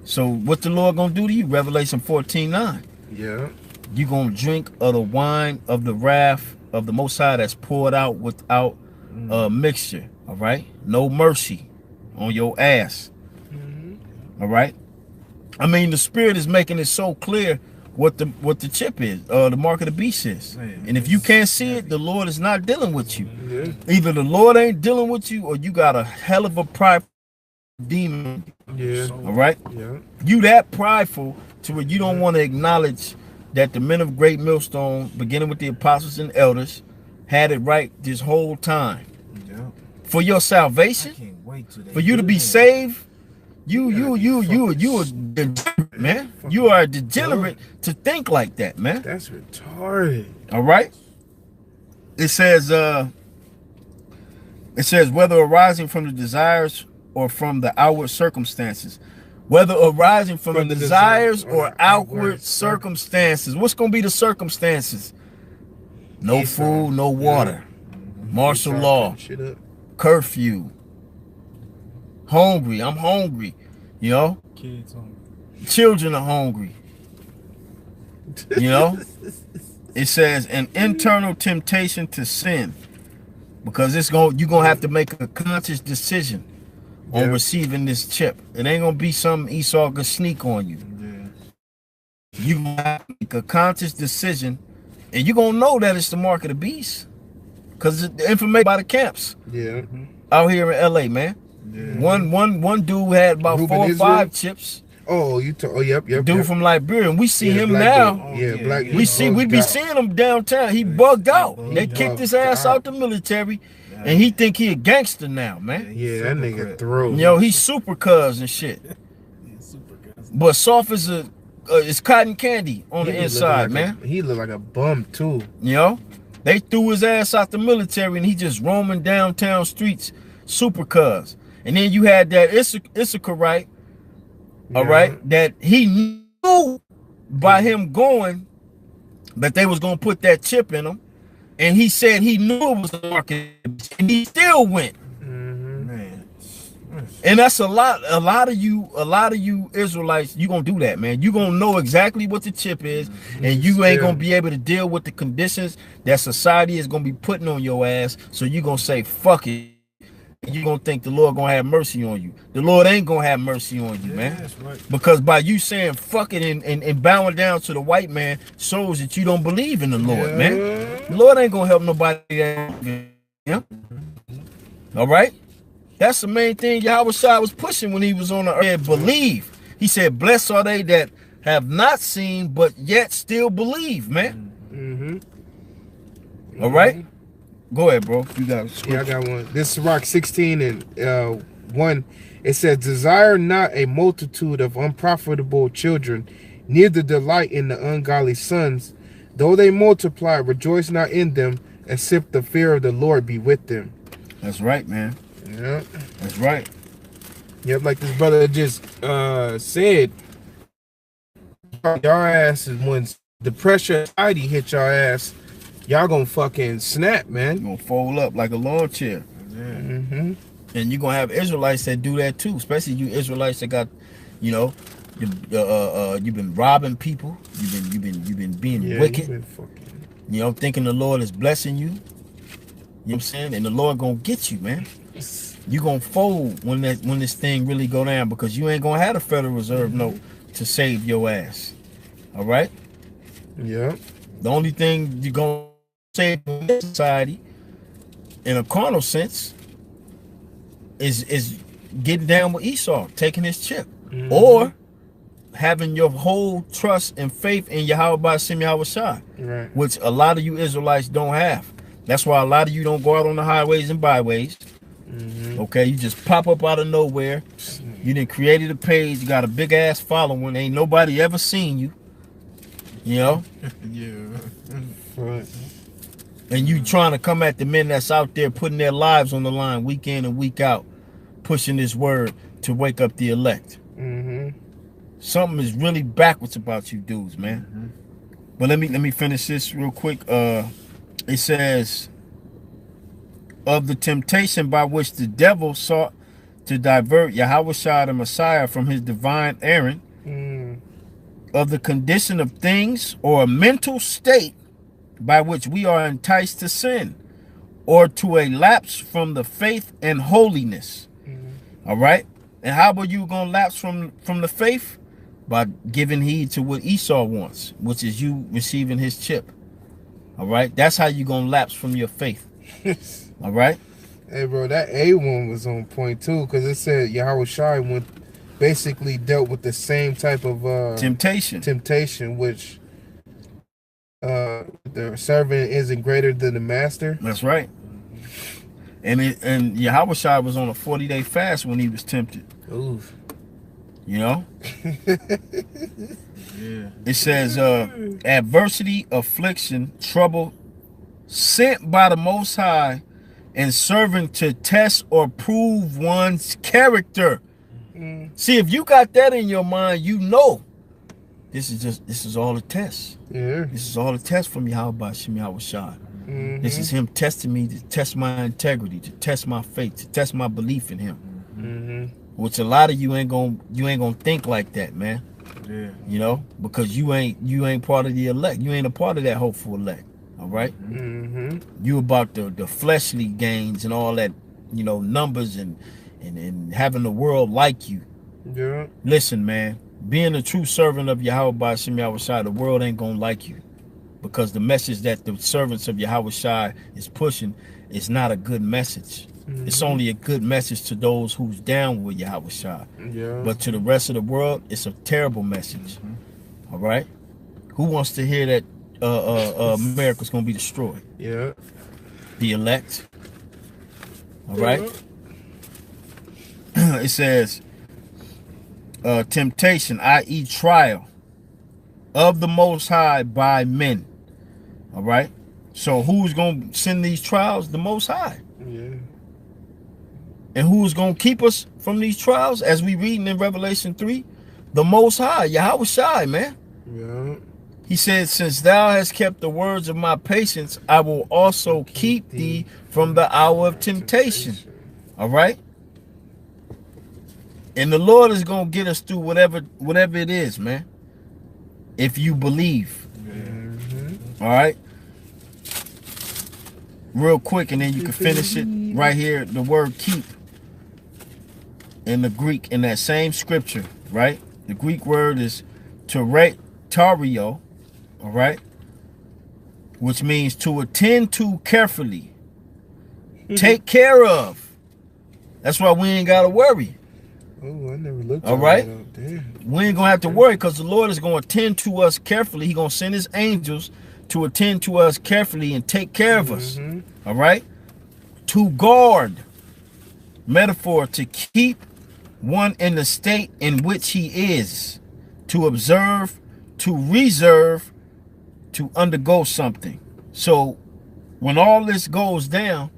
So what the Lord gonna do to you? Revelation 14:9. Yeah. You gonna drink of the wine of the wrath of the Most High that's poured out without mixture. All right. No mercy on your ass. All right. I mean, the Spirit is making it so clear what the chip is, the mark of the beast is. Man, and if you can't see it, the Lord is not dealing with you. Yeah. Either the Lord ain't dealing with you, or you got a hell of a pride demon. Yeah. All right, Yeah. you that prideful to where you don't want to acknowledge that the men of great millstone, beginning with the apostles and elders, had it right this whole time. Yeah. For your I salvation, can't wait till they for you to do be that. saved, you man. You are degenerate to think like that, man. That's retarded. All right. It says whether arising from the desires or from the outward circumstances. Whether arising from the desires or outward circumstances. What's gonna be the circumstances? No food, no water, martial law, curfew, hungry. I'm hungry, you know. Kids hungry. Children are hungry, you know. It says an internal temptation to sin, because you're gonna have to make a conscious decision on receiving this chip. It ain't gonna be something Esau can sneak on you. You gonna have to make a conscious decision. And you're going to know that it's the mark of the beast. Because the information by the camps. Yeah. Out here in L.A., man. Yeah. One dude had about 4 or 5 chips. Oh, yep. Dude from Liberia. And we see him now. Black. We be seeing him downtown. He bugged out. They kicked his ass out the military. And he think he a gangster now, man. Yeah, that nigga throw. Yo, he's super cuz and shit. But soft as it's cotton candy on the inside, man. He look like a bum too. You know, they threw his ass out the military and he just roaming downtown streets, super cuz. And then you had that Issacharite, all right, that he knew by him going that they was gonna put that chip in him, and he said he knew it was the market, and he still went. Man. And that's a lot of you Israelites, you gonna do that, man. You gonna know exactly what the chip is, and you ain't gonna be able to deal with the conditions that society is gonna be putting on your ass. So you gonna say fuck it, and you gonna think the Lord gonna have mercy on you. The Lord ain't gonna have mercy on you, man. That's right. Because by you saying fuck it and bowing down to the white man shows that you don't believe in the Lord, man. The Lord ain't gonna help nobody. Yeah. All right. That's the main thing Yahweh Shai was pushing when he was on the earth. Believe. He said, blessed are they that have not seen, but yet still believe, man. All right? Go ahead, bro. You got it. Yeah, I got one. This is Rock 16 and 1. It says, desire not a multitude of unprofitable children, neither delight in the ungodly sons. Though they multiply, rejoice not in them, except the fear of the Lord be with them. That's right, man. Yeah, that's right. Yep, like this brother just said, y'all asses, when the pressure of society hit y'all ass, y'all gonna fucking snap, man. You're gonna fold up like a lawn chair. And you're gonna have Israelites that do that too, especially you Israelites that got, you know, you've been robbing people, you've been being wicked. You know, thinking the Lord is blessing you. You know what I'm saying? And the Lord gonna get you, man. You gonna fold when this thing really go down, because you ain't gonna have a Federal Reserve note to save your ass. All right? Yeah. The only thing you gonna save in this society, in a carnal sense, is getting down with Esau, taking his chip, or having your whole trust and faith in Yahweh B'Shem Yahweh Shai, which a lot of you Israelites don't have. That's why a lot of you don't go out on the highways and byways. Okay, you just pop up out of nowhere. You done created a page, you got a big ass following, ain't nobody ever seen you. You know? And you trying to come at the men that's out there putting their lives on the line week in and week out, pushing this word to wake up the elect. Something is really backwards about you dudes, man. But let me finish this real quick. It says, of the temptation by which the devil sought to divert Yahweh Shai the Messiah from his divine errand, of the condition of things or a mental state by which we are enticed to sin, or to a lapse from the faith and holiness. All right? And how about you gonna lapse from the faith? By giving heed to what Esau wants, which is you receiving his chip. All right? That's how you gonna lapse from your faith. All right? Hey, bro, that A1 was on point, too, because it said Yahweh Shai basically dealt with the same type of temptation, which the servant isn't greater than the master. That's right. And Yahweh Shai was on a 40-day fast when he was tempted. Oof. You know? Yeah. It says, adversity, affliction, trouble, sent by the Most High and serving to test or prove one's character. See, if you got that in your mind, you know this is all a test. Yeah. This is all a test from Yahweh Shem Yahushua. This is him testing me to test my integrity, to test my faith, to test my belief in him. Which a lot of you ain't gonna think like that, man. Yeah. You know, because you ain't part of the elect. You ain't a part of that hopeful elect. All right. You about the fleshly gains and all that, you know, numbers and having the world like you. Yeah. Listen, man, being a true servant of Yahweh Shem Yahushua, the world ain't gonna like you, because the message that the servants of Yahweh is pushing is not a good message. It's only a good message to those who's down with Yahweh. Yeah. But to the rest of the world, it's a terrible message. All right. Who wants to hear that America's gonna be destroyed? Yeah. The elect. All right. It says, temptation, i.e. trial of the Most High by men. All right. So who's going to send these trials? The Most High. Yeah. And who's going to keep us from these trials? As we reading in Revelation 3, the Most High, Yahweh Shai, man. Yeah. He said, since thou hast kept the words of my patience, I will also keep thee from the hour of temptation. All right. And the Lord is going to get us through whatever it is, man. If you believe. All right. Real quick, and then you can finish it right here. The word keep in the Greek, in that same scripture, right? The Greek word is tario, all right? Which means to attend to carefully. Take care of. That's why we ain't got to worry. Oh, I never looked all at right. that up there. We ain't gonna have to worry, because the Lord is gonna attend to us carefully. He gonna send his angels to attend to us carefully and take care of us. All right. To guard, metaphor, to keep one in the state in which he is. To observe, to reserve, to undergo something. So when all this goes down,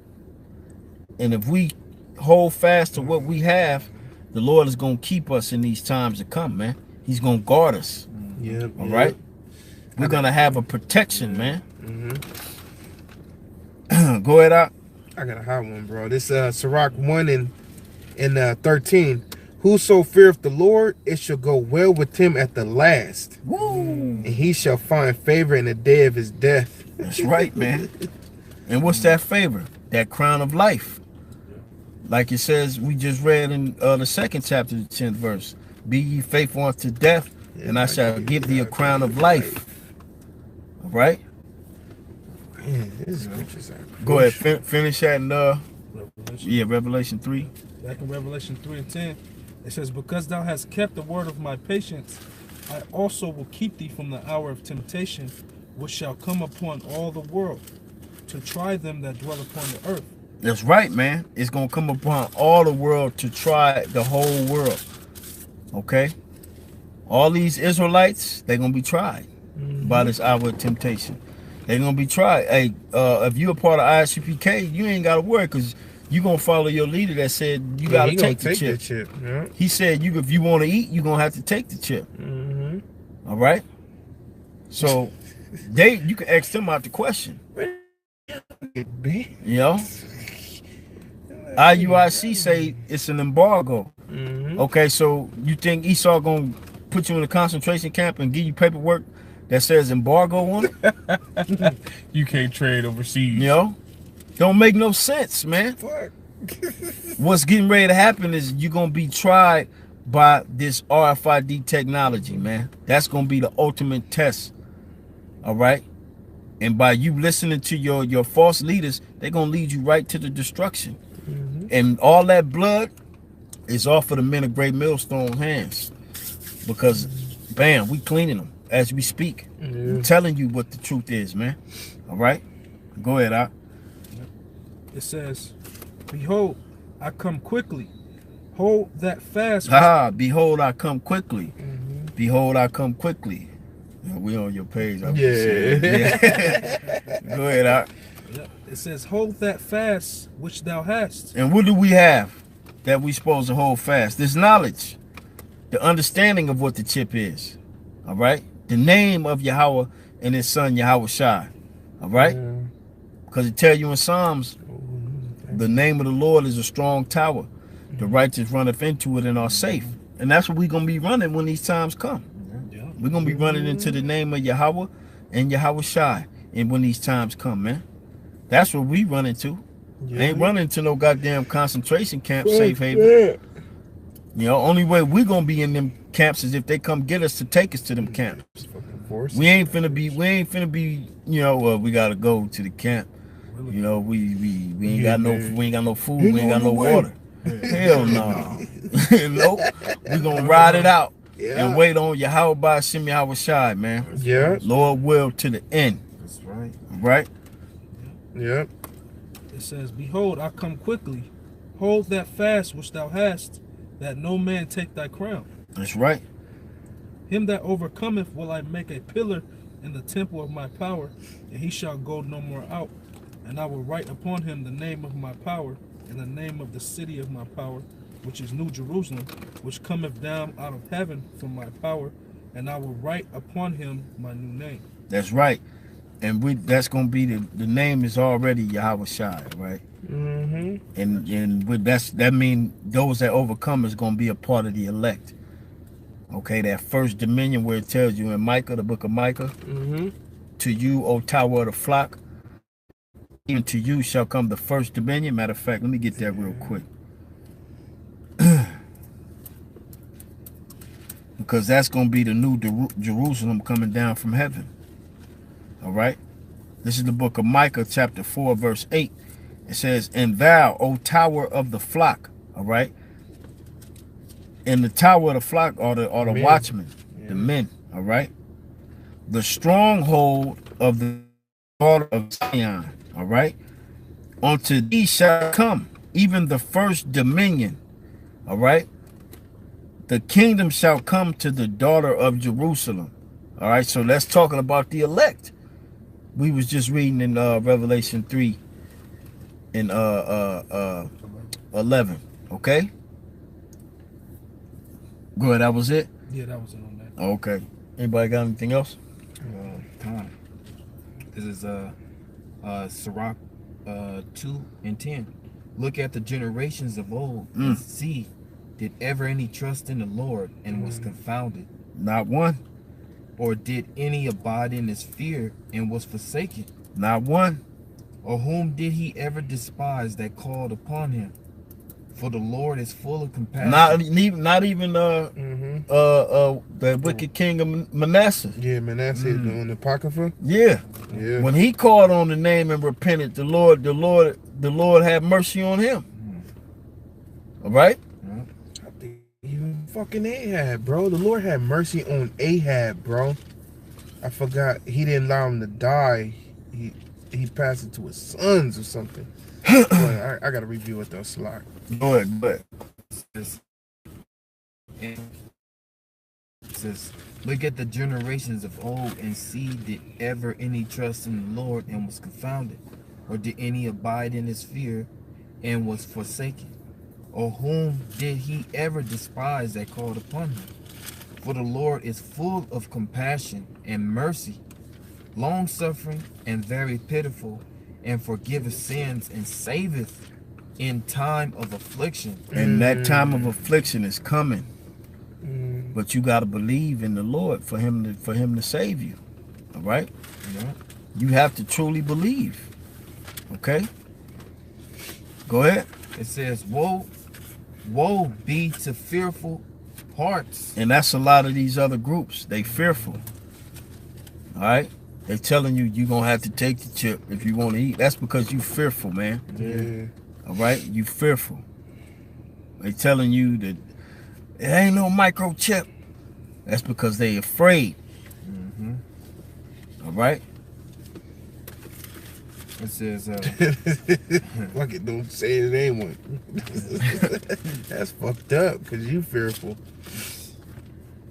and if we hold fast to what we have, the Lord is going to keep us in these times to come, man. He's going to guard us. Yeah. All right. We're going to have a protection, man. Go ahead out. I got a hot one, bro. This Sirach 1 and 13. Whoso feareth the Lord, it shall go well with him at the last. Woo. And he shall find favor in the day of his death. That's right, man. And what's that favor? That crown of life. Like it says, we just read in the second chapter, the 10th verse. Be ye faithful unto death, and I shall give thee a crown of life. All right? Man, these scriptures are Go ahead, finish that in Revelation. Revelation 3. Back in Revelation 3 and 10, it says, because thou hast kept the word of my patience, I also will keep thee from the hour of temptation, which shall come upon all the world, to try them that dwell upon the earth. That's right, man. It's going to come upon all the world to try the whole world. Okay? All these Israelites, they're going to be tried by this hour of temptation. They're going to be tried. Hey, if you're a part of ISCPK, you ain't got to worry, because you're going to follow your leader that said you got to take the chip. Yeah. He said, if you want to eat, you're going to have to take the chip. All right? So, you can ask them out the question. You know? IUIC say it's an embargo. Okay, so you think Esau gonna put you in a concentration camp and give you paperwork that says embargo on it? You can't trade overseas. You know? Don't make no sense, man. Fuck. What's getting ready to happen is you're gonna be tried by this RFID technology, man. That's gonna be the ultimate test. All right? And by you listening to your false leaders, they're gonna lead you right to the destruction. And all that blood is off of the men of Great Millstone hands, because bam, we cleaning them as we speak. I'm telling you what the truth is, man. All right, go ahead, out. It says, behold, I come quickly. hold that fast. Behold, I come quickly. Behold, I come quickly. We on your page. I was just saying. Yeah. Go ahead, Art. It says, hold that fast which thou hast. And what do we have that we supposed to hold fast? This knowledge, the understanding of what the chip is. All right? The name of Yahweh and his son Yahweh Shai. All right? Because it tell you in Psalms, the name of the Lord is a strong tower. The righteous runneth into it and are safe. And that's what we're going to be running when these times come. We're going to be running into the name of Yahweh and Yahweh Shai. And when these times come, man. That's what we run into. Ain't running to no goddamn concentration camp, safe haven. You know, only way we gonna be in them camps is if they come get us to take us to them camps. We ain't finna be, you know, we gotta go to the camp. You know, we ain't got no food, we ain't got no water. Hell no. Nope. We gonna ride it out and wait on Yahweh by Shem Yahweh Shai, man. Yeah. Lord will to the end. That's right. Right? Yep. It says, behold, I come quickly. Hold that fast which thou hast, that no man take thy crown. That's right. Him that overcometh will I make a pillar in the temple of my power, and he shall go no more out. And I will write upon him the name of my power, and the name of the city of my power, which is New Jerusalem, which cometh down out of heaven from my power, and I will write upon him my new name. That's right. And that's gonna be the name is already Yahweh Shai, right? And with that mean those that overcome is gonna be a part of the elect. Okay, that first dominion where it tells you in Micah, the book of Micah, to you, O tower of the flock, even to you shall come the first dominion. Matter of fact, let me get that real quick. Because that's gonna be the new Jerusalem coming down from heaven. All right. This is the book of Micah, chapter 4, verse 8. It says, and thou, O tower of the flock, all right. And the tower of the flock are the watchmen, the men, all right. The stronghold of the daughter of Zion, all right. Unto thee shall come, even the first dominion, all right. The kingdom shall come to the daughter of Jerusalem. All right, so that's talking about the elect. We was just reading in Revelation 3 and 11. Okay. Go ahead. That was it. Yeah, that was it on that. Okay. Anybody got anything else? Time. This is Sirach 2 and 10. Look at the generations of old and see, did ever any trust in the Lord and was confounded? Not one. Or did any abide in his fear and was forsaken? Not one. Or whom did he ever despise that called upon him? For the Lord is full of compassion. Not even the wicked king of Manasseh. Yeah, Manasseh on the Apocrypha. Yeah. Yeah. When he called on the name and repented, the Lord had mercy on him. All right? Even fucking Ahab, bro. The Lord had mercy on Ahab, bro. I forgot he didn't allow him to die. He passed it to his sons or something. Boy, I gotta review it though, Slack. Go ahead. It says, look at the generations of old and see, did ever any trust in the Lord and was confounded? Or did any abide in his fear and was forsaken? Or whom did he ever despise that called upon him? For the Lord is full of compassion and mercy, long-suffering and very pitiful, and forgiveth sins and saveth in time of affliction. And that time of affliction is coming. But you got to believe in the Lord for him to save you. All right? Yeah. You have to truly believe. Okay? Go ahead. It says, woe be to fearful hearts. And that's a lot of these other groups. They fearful. All right? They're telling you you're going to have to take the chip if you want to eat. That's because you fearful, man. Yeah. All right? You fearful. They telling you that it ain't no microchip. That's because they afraid. All right? It says, Fuck it, don't say the name one. That's fucked up because you fearful.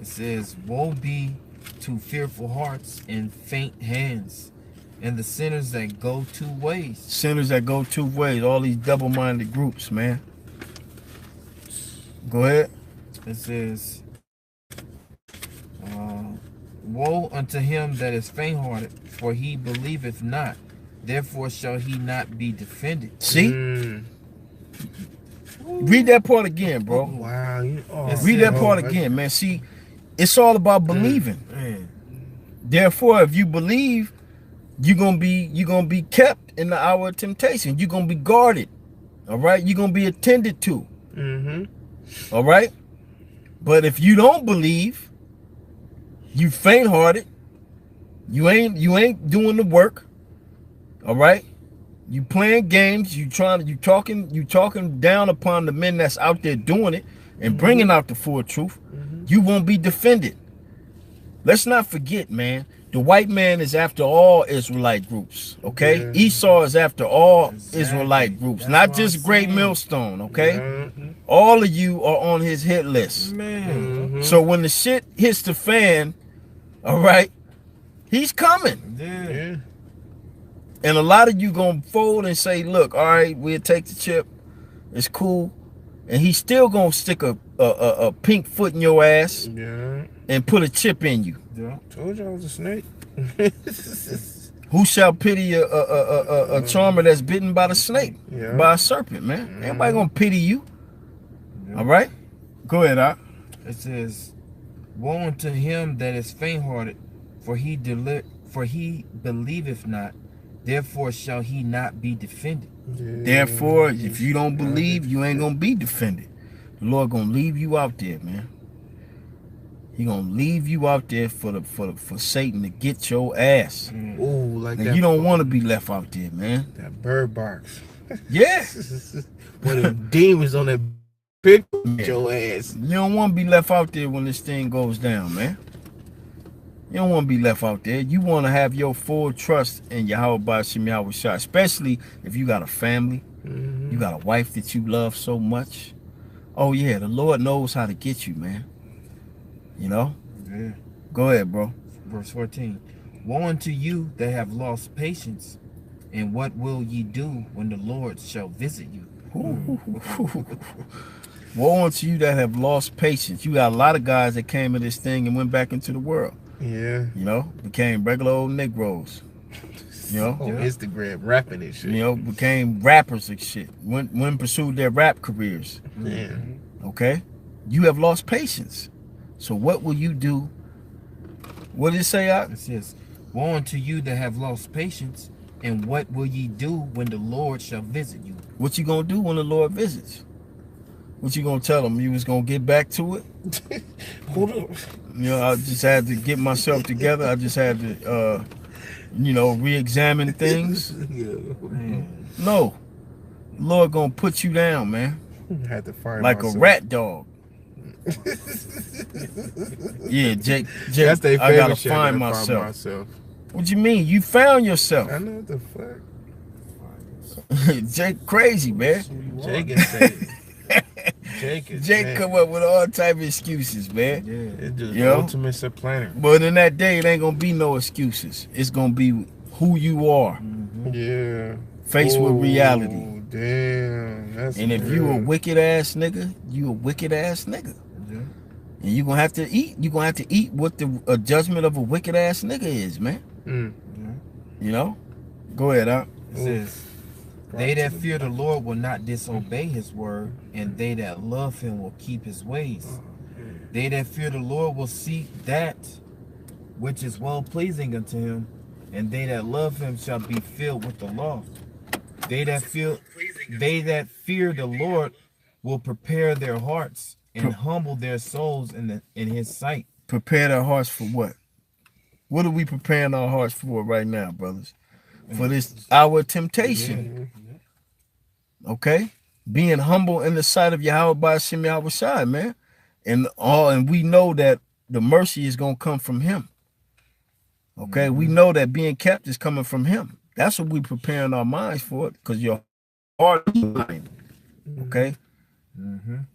it says, woe be to fearful hearts and faint hands, and the sinners that go two ways. Sinners that go two ways. All these double-minded groups, man. Go ahead. It says, woe unto him that is faint-hearted, for he believeth not. Therefore shall he not be defended. See? Mm. Read that part again, bro. Wow. Read that part again, man. See, it's all about believing. Man, Therefore, if you believe, you're gonna be kept in the hour of temptation. You're gonna be guarded. All right? You're gonna be attended to. Mm-hmm. All right? But if you don't believe, you faint-hearted, you ain't doing the work. All right? You playing games, you talking down upon the men that's out there doing it and bringing out the full truth. You won't be defended. Let's not forget, man, the white man is after all Israelite groups, okay? Yeah. Esau is after all Exactly. Israelite groups, That's not what just I'm Great saying. Millstone, okay? Mm-hmm. All of you are on his hit list. man. Mm-hmm. So when the shit hits the fan, all right, he's coming. Yeah. Yeah. And a lot of you gonna fold and say, look, all right, we'll take the chip. It's cool. And he's still gonna stick a pink foot in your ass Yeah. and put a chip in you. Yeah. Told you I was a snake. Who shall pity a charmer that's bitten by the snake, Yeah. by a serpent, man? Everybody gonna pity you. Yeah. All right? Go ahead, Doc. It says, woe unto him that is faint-hearted, for he believeth not. Therefore shall he not be defended. Yeah. Therefore, if you don't believe, you ain't gonna be defended. The Lord gonna leave you out there, man. He gonna leave you out there for Satan to get your ass. Ooh, like And that. you don't want to be left out there, man. That bird box. Yeah. When the demons on that big Yeah. your ass. You don't want to be left out there when this thing goes down, man. You don't want to be left out there. You want to have your full trust in Yahweh Ba'Shem Yahweh Shah, especially if you got a family, you got a wife that you love so much. Oh yeah, the Lord knows how to get you, man. You know? Yeah. Go ahead, bro. Verse 14. Woe unto you that have lost patience, and what will ye do when the Lord shall visit you? Woe unto you that have lost patience. You got a lot of guys that came in this thing and went back into the world. Yeah. You know, became regular old Negroes. You know, On Instagram rapping and shit. you know, became rappers and shit. Went pursued their rap careers. Yeah. Okay, you have lost patience. So what will you do? What did it say out? It says, woe unto you that have lost patience, and what will ye do when the Lord shall visit you? What you gonna do when the Lord visits? What you gonna tell him? You was gonna get back to it? Hold up. You know, I just had to get myself together. I just had to, you know, re-examine things. Yeah. Man. No, Lord gonna put you down, man, Had to fire like myself. a rat dog. Yeah, Jake, That's their I gotta favorite shit. find I myself. What you mean? You found yourself. I know what the fuck. Jake crazy, man. Jake is saying. Jake is Jake saying. come up with all type of excuses, man. Yeah. It's just Yo. ultimate supplanter. But in that day, it ain't gonna be no excuses. It's gonna be who you are, Yeah. faced with reality. Damn. That's And if you a real. wicked ass nigga, you a wicked ass nigga. Yeah. And you gonna have to eat. You gonna have to eat what the judgment of a wicked ass nigga is, man. Mm. You know. Go ahead, Doc. It says, they that fear the Lord will not disobey his word, and they that love him will keep his ways. They that fear the Lord will seek that which is well pleasing unto him, and they that love him shall be filled with the law. They that fear the Lord will prepare their hearts and humble their souls in his sight. Prepare our hearts for what? What are we preparing our hearts for right now, brothers? For this our temptation. Okay? Being humble in the sight of Yahweh Ba'Shem Yahweh Shai, man. And we know that the mercy is gonna come from him. Okay, we know that being kept is coming from him. That's what we preparing our minds for, because your heart is mind. Okay?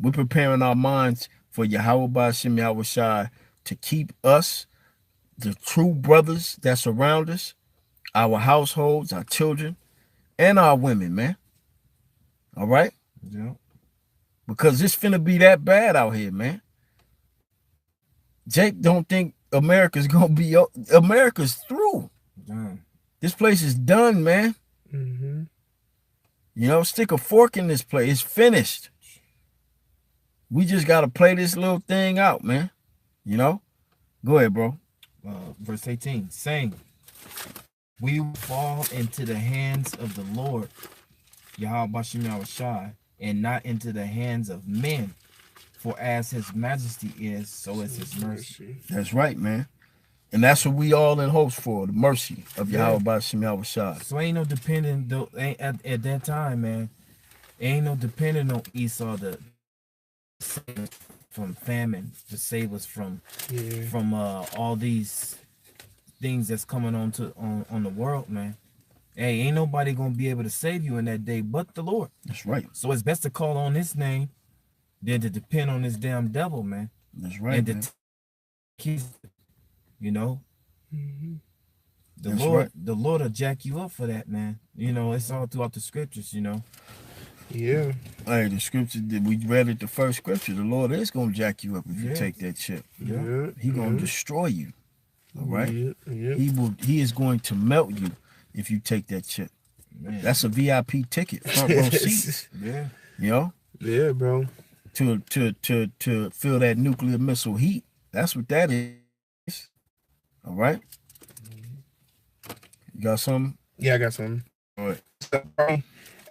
We're preparing our minds for Yahweh Ba'ashem Yahweh Shai to keep us, the true brothers that surround us, our households, our children, and our women, man. All right? Yeah. Because it's finna be that bad out here, man. Jake don't think America's gonna be, America's through. Done. This place is done, man. You know, stick a fork in this place. It's finished. We just got to play this little thing out, man. You know? Go ahead, bro. Verse 18, saying, we will fall into the hands of the Lord, Yahweh Ba'ashem Yahweh Shai, and not into the hands of men. For as his majesty is, so is his mercy. That's right, man. And that's what we all in hopes for, the mercy of Yahweh Ba'ashem Yahweh Shai. So ain't no dependent, at that time, man, ain't no dependent on Esau to save us from famine, to save us from all these things that's coming on the world, man. Hey, ain't nobody gonna be able to save you in that day but the Lord. That's right. So it's best to call on his name than to depend on this damn devil, man. That's right, man. You know, the Lord will jack you up for that, man. You know, it's all throughout the scriptures, you know. Yeah. Hey, the scripture that we read it, the first scripture, the Lord is gonna jack you up if you take that chip. Yeah. He gonna destroy you. All right. Yeah. He is going to melt you if you take that chip. Man. That's a VIP ticket, front row seat. Yeah. You know? Yeah, bro. To feel that nuclear missile heat. That's what that is. All right. You got something? Yeah, I got something. All right.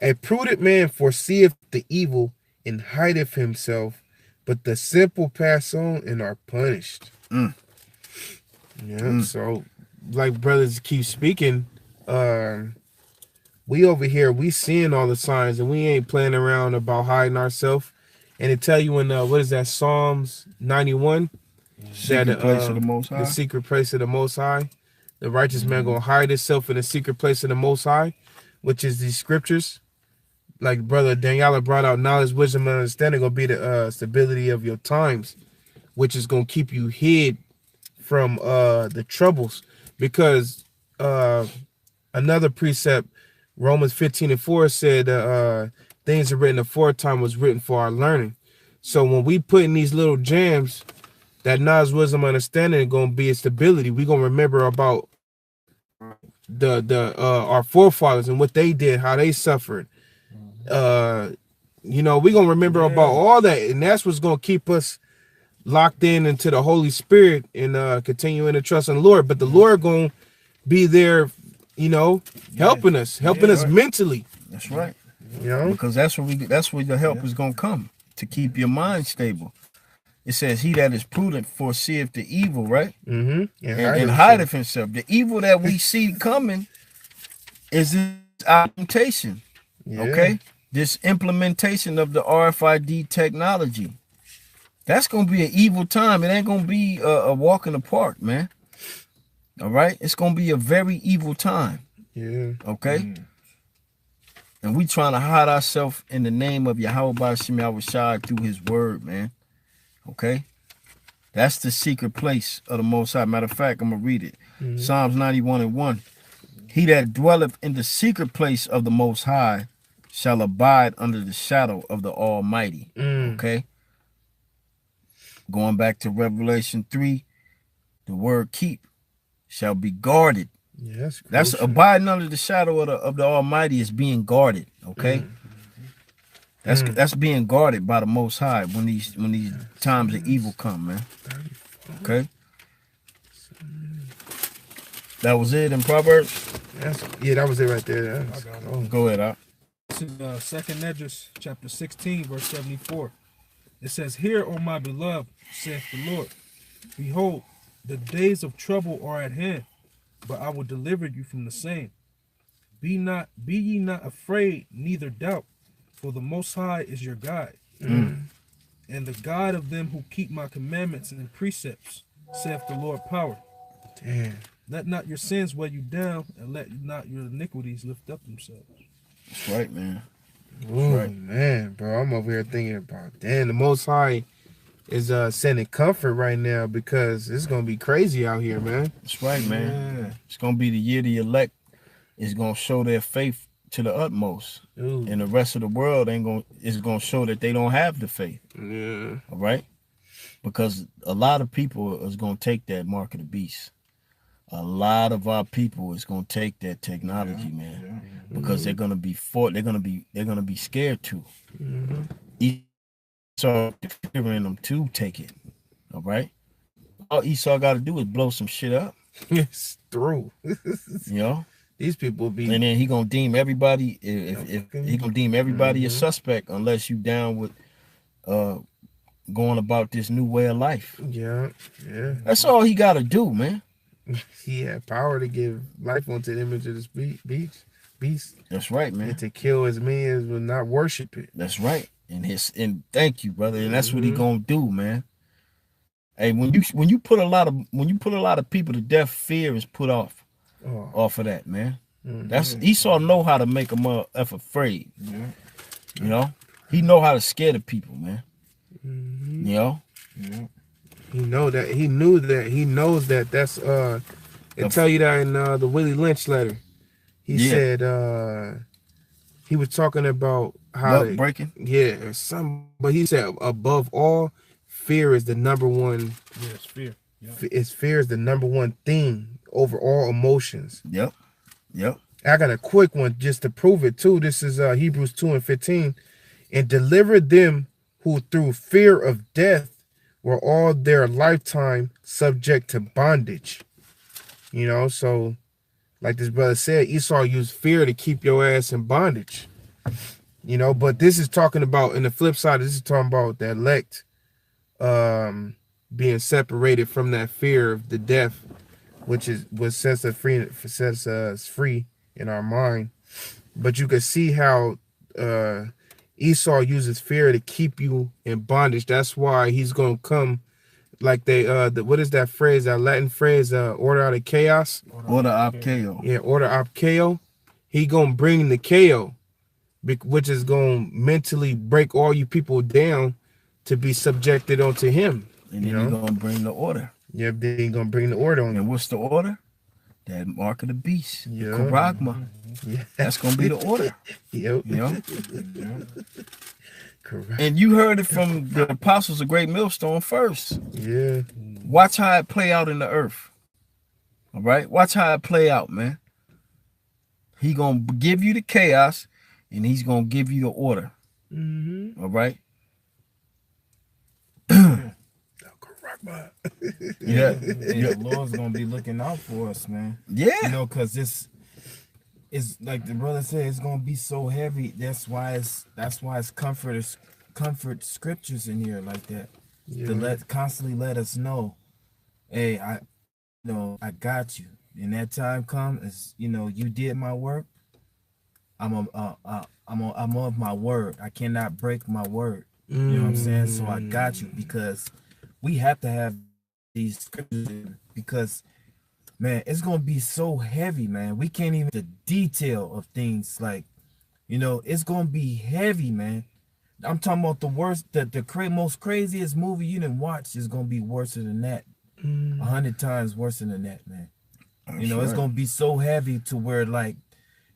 A prudent man foreseeth the evil and hideth himself, but the simple pass on and are punished. Yeah. So, like brothers keep speaking, we over here, we seeing all the signs, and we ain't playing around about hiding ourselves. And it tell you in what is that, Psalms 91? Secret place of the Most High. The secret place of the Most High. The righteous man gonna hide himself in the secret place of the Most High, which is these scriptures. Like brother Daniela brought out, knowledge, wisdom, and understanding gonna be the stability of your times, which is gonna keep you hid from the troubles. Because another precept, Romans 15:4 said, things are written aforetime was written for our learning. So when we put in these little jams, that knowledge, wisdom, understanding is gonna be a stability. We gonna remember about our forefathers and what they did, how they suffered. You know, we gonna remember about all that, and that's what's gonna keep us locked in into the Holy Spirit and continuing to trust in the Lord. But the Lord gonna be there, you know, helping us mentally. That's right. You know, because that's where the help is gonna come, to keep your mind stable. It says, he that is prudent foreseeth the evil, right? And hideth himself. The evil that we see coming is this implementation. Okay? This implementation of the RFID technology. That's going to be an evil time. It ain't going to be a walk in the park, man. All right? It's going to be a very evil time. Yeah. Okay? And we trying to hide ourselves in the name of Yahweh Ba'ashem Yahweh Shai through his word, man. Okay? That's the secret place of the Most High. Matter of fact, I'm going to read it. Psalms 91:1. He that dwelleth in the secret place of the Most High shall abide under the shadow of the Almighty. Okay? Going back to Revelation 3, the word keep shall be guarded. Yes. That's abiding under the shadow of the Almighty, is being guarded. Okay? That's being guarded by the Most High when these times of evil come, man. Okay? That was it in Proverbs? That was it right there. Go ahead, Al. This is Second Esdras, chapter 16, verse 74. It says, "Hear, O my beloved, saith the Lord, behold, the days of trouble are at hand, but I will deliver you from the same. Be ye not afraid, neither doubt, for the Most High is your guide, and the guide of them who keep my commandments and precepts, saith the Lord power." Damn. Let not your sins weigh you down, and let not your iniquities lift up themselves. That's right, man. Oh right. man, bro, I'm over here thinking about, damn, the Most High is sending comfort right now because it's gonna be crazy out here, man. That's right, man. Yeah. It's gonna be the year the elect is gonna show their faith to the utmost, Ooh. and the rest of the world is gonna show that they don't have the faith. Yeah. All right, because a lot of people is gonna take that mark of the beast. A lot of our people is gonna take that technology, man, because they're gonna be they're gonna be scared to. Esau fearing them to take it. All right, all Esau got to do is blow some shit up. It's through. You know, These people be, and then he gonna deem everybody if he gonna deem everybody a suspect unless you down with going about this new way of life. yeah. That's all he got to do, man. He had power to give life onto the image of this beast. That's right, man. And to kill as many as will not worship it. That's right. And thank you, brother. And that's what he gonna do, man. Hey, when you put a lot of people to death, fear is put off of that, man. That's Esau know how to make them afraid. Yeah. You know, he know how to scare the people, man. You know. Yeah. He knows that that's it tell you that in the Willie Lynch letter. He said he was talking about how breaking. Yeah, but he said above all, fear is the number one. Yeah, it's fear. Fear is the number one thing over all emotions. Yep. I got a quick one just to prove it too. This is Hebrews 2:15. And deliver them who through fear of death were all their lifetime subject to bondage. You know, so like this brother said, Esau used fear to keep your ass in bondage. You know, but this is talking about, in the flip side, this is talking about the elect being separated from that fear of the death, which is what sets us free in our mind. But you can see how Esau uses fear to keep you in bondage. That's why he's gonna come like what is that phrase, that Latin phrase, order out of chaos? Order ab chaos. Yeah, order ab chaos. He gonna bring the chaos, which is gonna mentally break all you people down to be subjected onto him. And then he's gonna bring the order. Yeah, then he's gonna bring the order on you. And what's the order? That mark of the beast. Yeah. Charagma. Yeah. That's gonna be the order. Yep. You know? Correct. And you heard it from the apostles of Great Millstone first. Yeah. Watch how it play out in the earth. All right? Watch how it play out, man. He gonna give you the chaos, and he's gonna give you the order. All right? Yeah. The Lord's gonna be looking out for us, man. Yeah. You know, because it's like the brother said, it's gonna be so heavy. That's why it's comfort scriptures in here like that. Yeah. To constantly let us know, hey, I got you. And that time comes, you did my work. I'm of my word. I cannot break my word. You know what I'm saying? So I got you, because we have to have these scriptures because, man, it's gonna be so heavy, man. We can't even the detail of things, like, it's gonna be heavy, man. I'm talking about the worst, the most craziest movie you didn't watch is gonna be worse than that, 100 times worse than that, man. It's gonna be so heavy to where, like,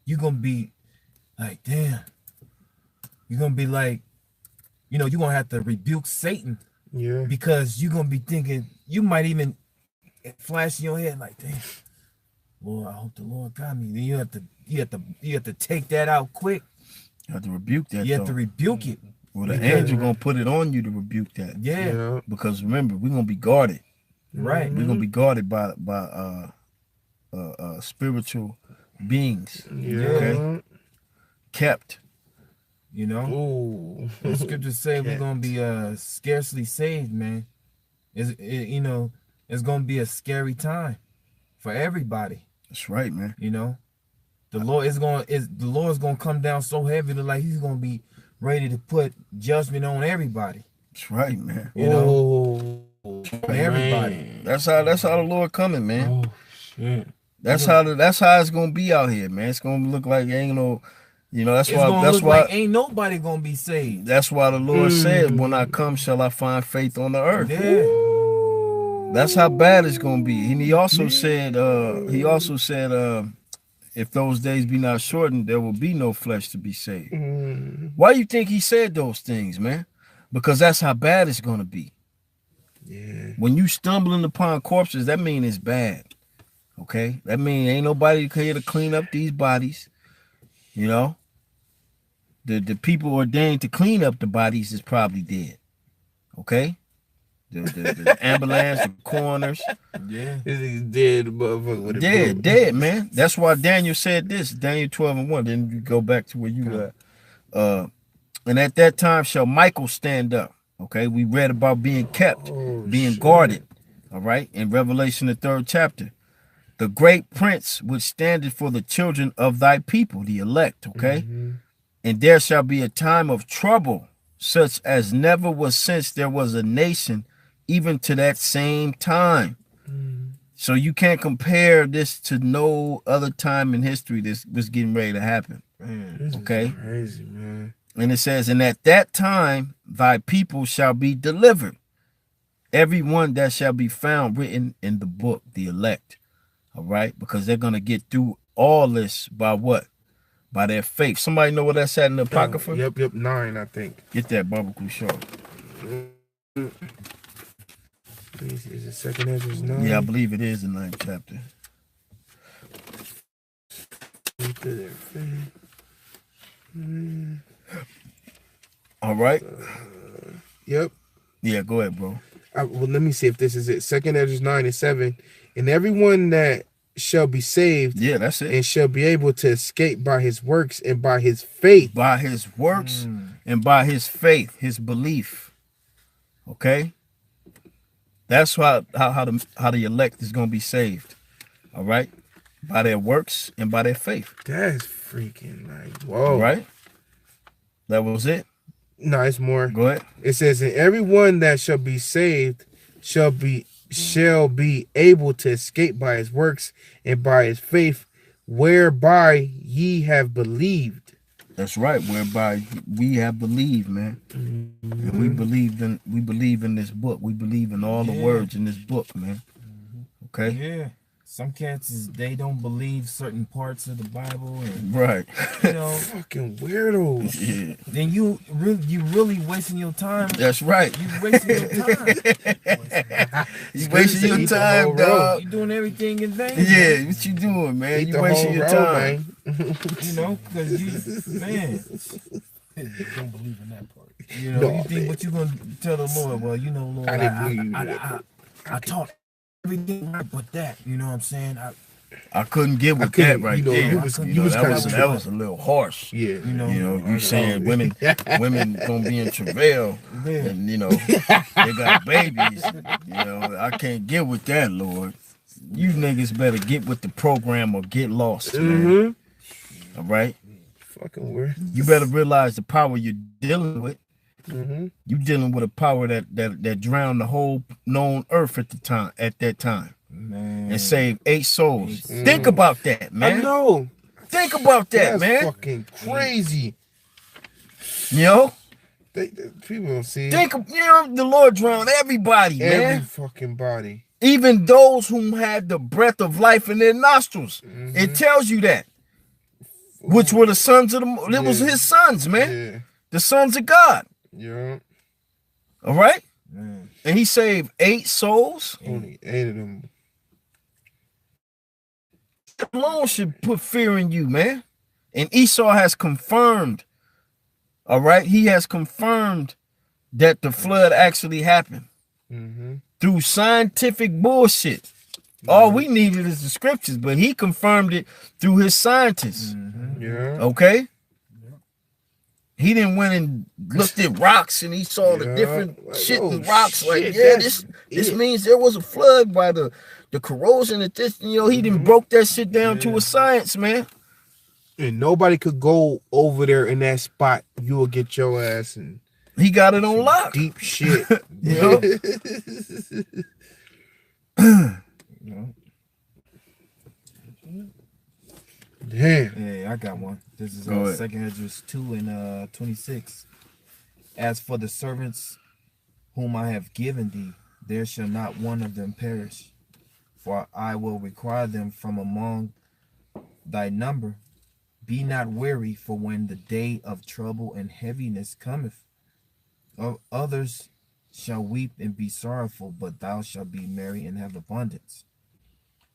you're gonna be like, damn. You're gonna be like, you're gonna have to rebuke Satan. Yeah. Because you're gonna be thinking, you might even flash in your head like, damn, Lord, I hope the Lord got me. Then you have to take that out quick. You have to rebuke that. You have to rebuke it. Well, the angel gonna put it on you to rebuke that. Yeah. Because remember, we're gonna be guarded. Right. We're gonna be guarded by spiritual beings. Yeah. Okay? Kept. Ooh. The scriptures say we're gonna be scarcely saved, man. It's gonna be a scary time for everybody. That's right, man. The Lord's gonna come down so heavy that, like, he's gonna be ready to put judgment on everybody. That's right, man. Everybody. That's how the Lord coming, man. That's how it's gonna be out here, man. It's gonna look like ain't no, that's It's why gonna look like ain't nobody gonna be saved. That's why the Lord said, when I come, shall I find faith on the earth. Yeah. That's how bad it's gonna be. And he also said, if those days be not shortened, there will be no flesh to be saved. Why you think he said those things, man? Because that's how bad it's gonna be. Yeah. When you stumbling upon corpses, that mean it's bad. Okay? That mean ain't nobody here to clean up these bodies. The people ordained to clean up the bodies is probably dead. Okay? The ambulance, the coroners. Yeah. He's dead, motherfucker. With a Dead, man. That's why Daniel said this, Daniel 12:1. Then you go back to where you and at that time shall Michael stand up. Okay, we read about being kept, being guarded. All right, in Revelation the 3rd chapter. The great prince which standeth for the children of thy people, the elect. Okay, and there shall be a time of trouble, such as never was since there was a nation, even to that same time. So you can't compare this to no other time in history this was getting ready to happen. Okay, crazy, man. And it says, and at that time thy people shall be delivered, every one that shall be found written in the book, the elect. All right, because they're gonna get through all this by what? By their faith. Somebody know what that's at in the Apocrypha? Yep, 9, I think. Get that barbecue short. Is it 2nd Ezra 9? Yeah, I believe it is the 9th chapter. All right. Yep. Yeah, go ahead, bro. Well, let me see if this is it. 2nd Ezra 9:7. And everyone that shall be saved, yeah, that's it, and shall be able to escape by his works and by his faith. By his works and by his faith, his belief. Okay? That's how the elect is going to be saved. All right? By their works and by their faith. That's freaking like, whoa. Right? That was it? No, it's more. Go ahead. It says, and everyone that shall be saved shall be able to escape by his works and by his faith, whereby ye have believed. That's right, whereby we have believed, man. And we believe in this book. We believe in all the words in this book, man. Okay? Yeah. Some cats they don't believe certain parts of the Bible, and right. Fucking weirdos. Yeah. Then you really wasting your time. That's right. You wasting your time. You wasting your time, dog. You doing everything in vain. Yeah, what you doing, man? You wasting your time, because you don't believe in that part. You think what you gonna tell the Lord? Well, Lord, I taught everything right but that, you know what I'm saying? I couldn't get with that right there. That was a little harsh. Yeah. You saying women gonna be in travail and they got babies. I can't get with that, Lord. You niggas better get with the program or get lost, man. All right? Fucking weird. You better realize the power you're dealing with. You dealing with a power that drowned the whole known earth at that time, man, and saved 8 souls. Think about that, man. I know. Think about that, That's man. Fucking crazy. People don't see. Think the Lord drowned everybody, man. Every fucking body. Even those who had the breath of life in their nostrils. It tells you that. Which were the sons of it was his sons, man. Yeah. The sons of God. Yeah. All right? And he saved 8 souls. Only 8 of them. That alone should put fear in you, man. And Esau has confirmed, all right? He has confirmed that the flood actually happened through scientific bullshit. All we needed is the scriptures, but he confirmed it through his scientists. Yeah. Okay? He didn't went and looked at rocks and he saw the different shit in rocks. This means there was a flood by the corrosion at this. He didn't broke that shit down to a science, man. And nobody could go over there in that spot. You will get your ass and he got it on lock. Deep shit. Damn. Yeah, I got one. This is Go ahead. 2 Esdras 2 and 26. As for the servants whom I have given thee, there shall not one of them perish, for I will require them from among thy number. Be not weary, for when the day of trouble and heaviness cometh, others shall weep and be sorrowful, but thou shalt be merry and have abundance.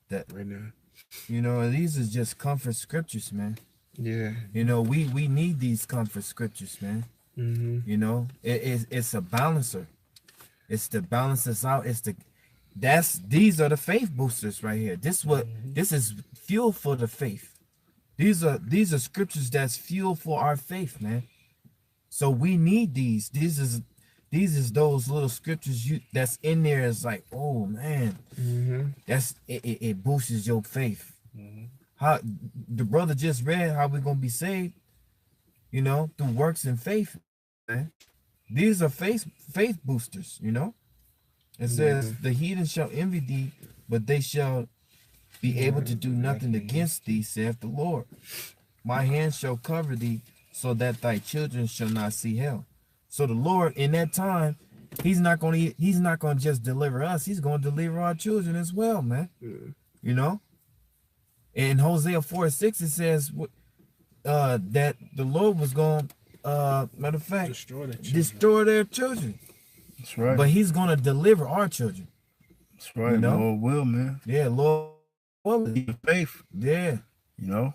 That, Right now. you know, these is just comfort scriptures, man. Yeah. You know, we need these comfort scriptures, man. Mm-hmm. You know, it's a balancer. It's to balance us out. These are the faith boosters right here. This is fuel for the faith. These are scriptures that's fuel for our faith, man. So we need these. These is those little scriptures that's in there. Is like, oh man, it boosts your faith. How the brother just read how we're gonna be saved, you know, through works and faith, man. These are faith boosters, you know. It says the heathen shall envy thee, but they shall be able to do nothing against thee, saith the Lord. My hand shall cover thee, so that thy children shall not see hell. So the Lord, in that time, he's not gonna just deliver us, he's gonna deliver our children as well, man. You know? In Hosea 4:6, it says that the Lord was going matter of fact, destroy their children. That's right. But he's gonna deliver our children. That's right. You know? Lord will, man. Yeah, Lord. Keep the faith. Yeah. You know,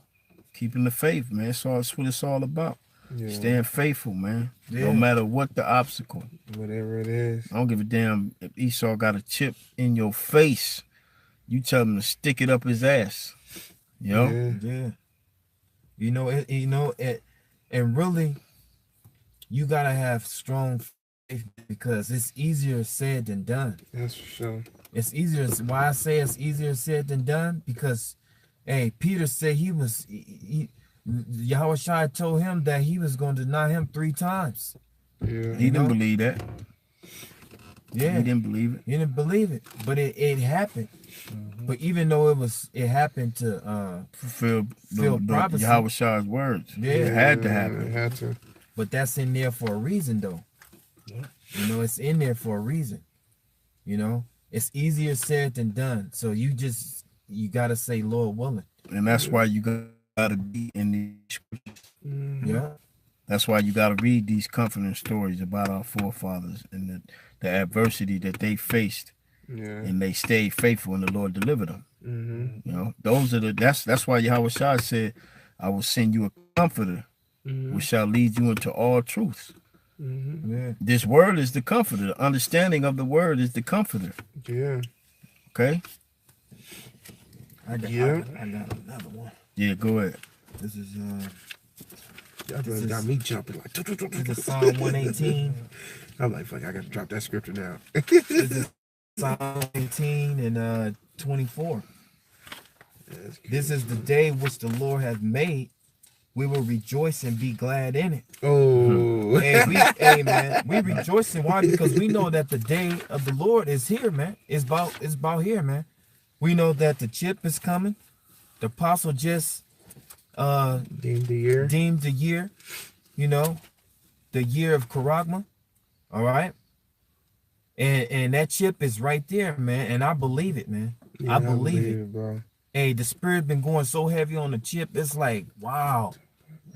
keeping the faith, man. That's what it's all about. Yeah. Staying faithful, man. Yeah. No matter what the obstacle. Whatever it is. I don't give a damn if Esau got a chip in your face. You tell him to stick it up his ass. You know? Yeah. You know, and really, you gotta have strong faith because it's easier said than done. That's for sure. It's easier. Why I say it's easier said than done? Because, hey, Peter said Yahweh Shai told him that he was going to deny him 3 times. Yeah. He didn't believe that. Yeah. He didn't believe it. He didn't believe it, but it happened. But even though it happened to fulfill prophecy. Yahweh Shai's words. Yeah. It had to happen. It had to. But that's in there for a reason, though. Yeah. You know, it's in there for a reason. You know, it's easier said than done. So you gotta say, Lord willing. And that's why you gotta be in these scriptures. Yeah. That's why you gotta read these comforting stories about our forefathers and the adversity that they faced. Yeah. And they stayed faithful and the Lord delivered them. Mm-hmm. You know, that's why Yahweh Shai said, I will send you a comforter, which shall lead you into all truth. Yeah. This word is the comforter. The understanding of the word is the comforter. Yeah. Okay? I got another one. Yeah, go ahead. This is Y'all just got me jumping like. this is Psalm 118. I'm like, fuck, I gotta drop that scripture now. This is Psalm 18 and 24. This is the day which the Lord hath made. We will rejoice and be glad in it. Oh. Hey, man, we rejoicing. Why? Because we know that the day of the Lord is here, man. It's about here, man. We know that the chip is coming. The apostle just Deemed the year. You know, the year of Charagma. All right. And that chip is right there, man. And I believe it, man. Yeah, I believe it. bro. Hey, the spirit been going so heavy on the chip. It's like, wow.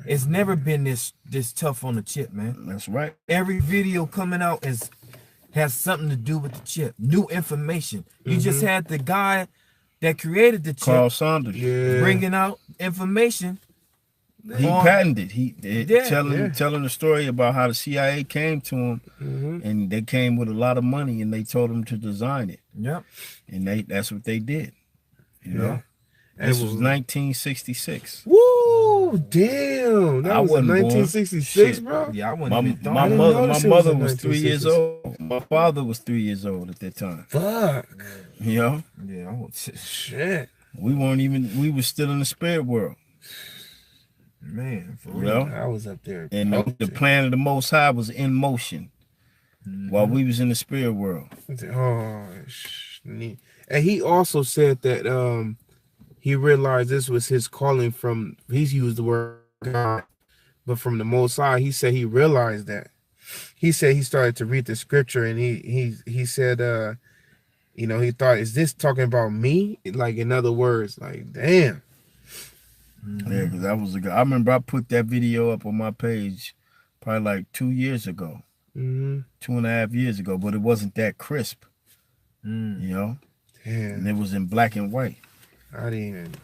It's never been this tough on the chip, man. That's right. Every video coming out has something to do with the chip. New information. You just had the guy that created the chip, Carl Saunders. Yeah. bringing out information. He patented. Yeah. Telling the story about how the CIA came to him, and they came with a lot of money, and they told him to design it. Yep. And that's what they did. You know, And this was 1966. Woo! Damn, that I was wasn't born. 1966, Shit. bro. Yeah, I wasn't My even thought. I didn't mother, know my this was mother in was 3 years 1966. old. My father was 3 years old at that time. Fuck. You know, Yeah, I was, Shit. we were still in the spirit world. man, for You real. know, I was up there. and the plan of the Most High was in motion while we was in the spirit world. Oh, and he also said that he realized this was his calling from, he's used the word God, but from the Most High, he said he realized that. He said he started to read the scripture, and he said, you know, he thought, is this talking about me? Like, in other words, like, damn. Yeah, because that was a good. I remember I put that video up on my page probably like 2 years ago, 2.5 years ago, but it wasn't that crisp, you know? Damn. And it was in black and white. I didn't.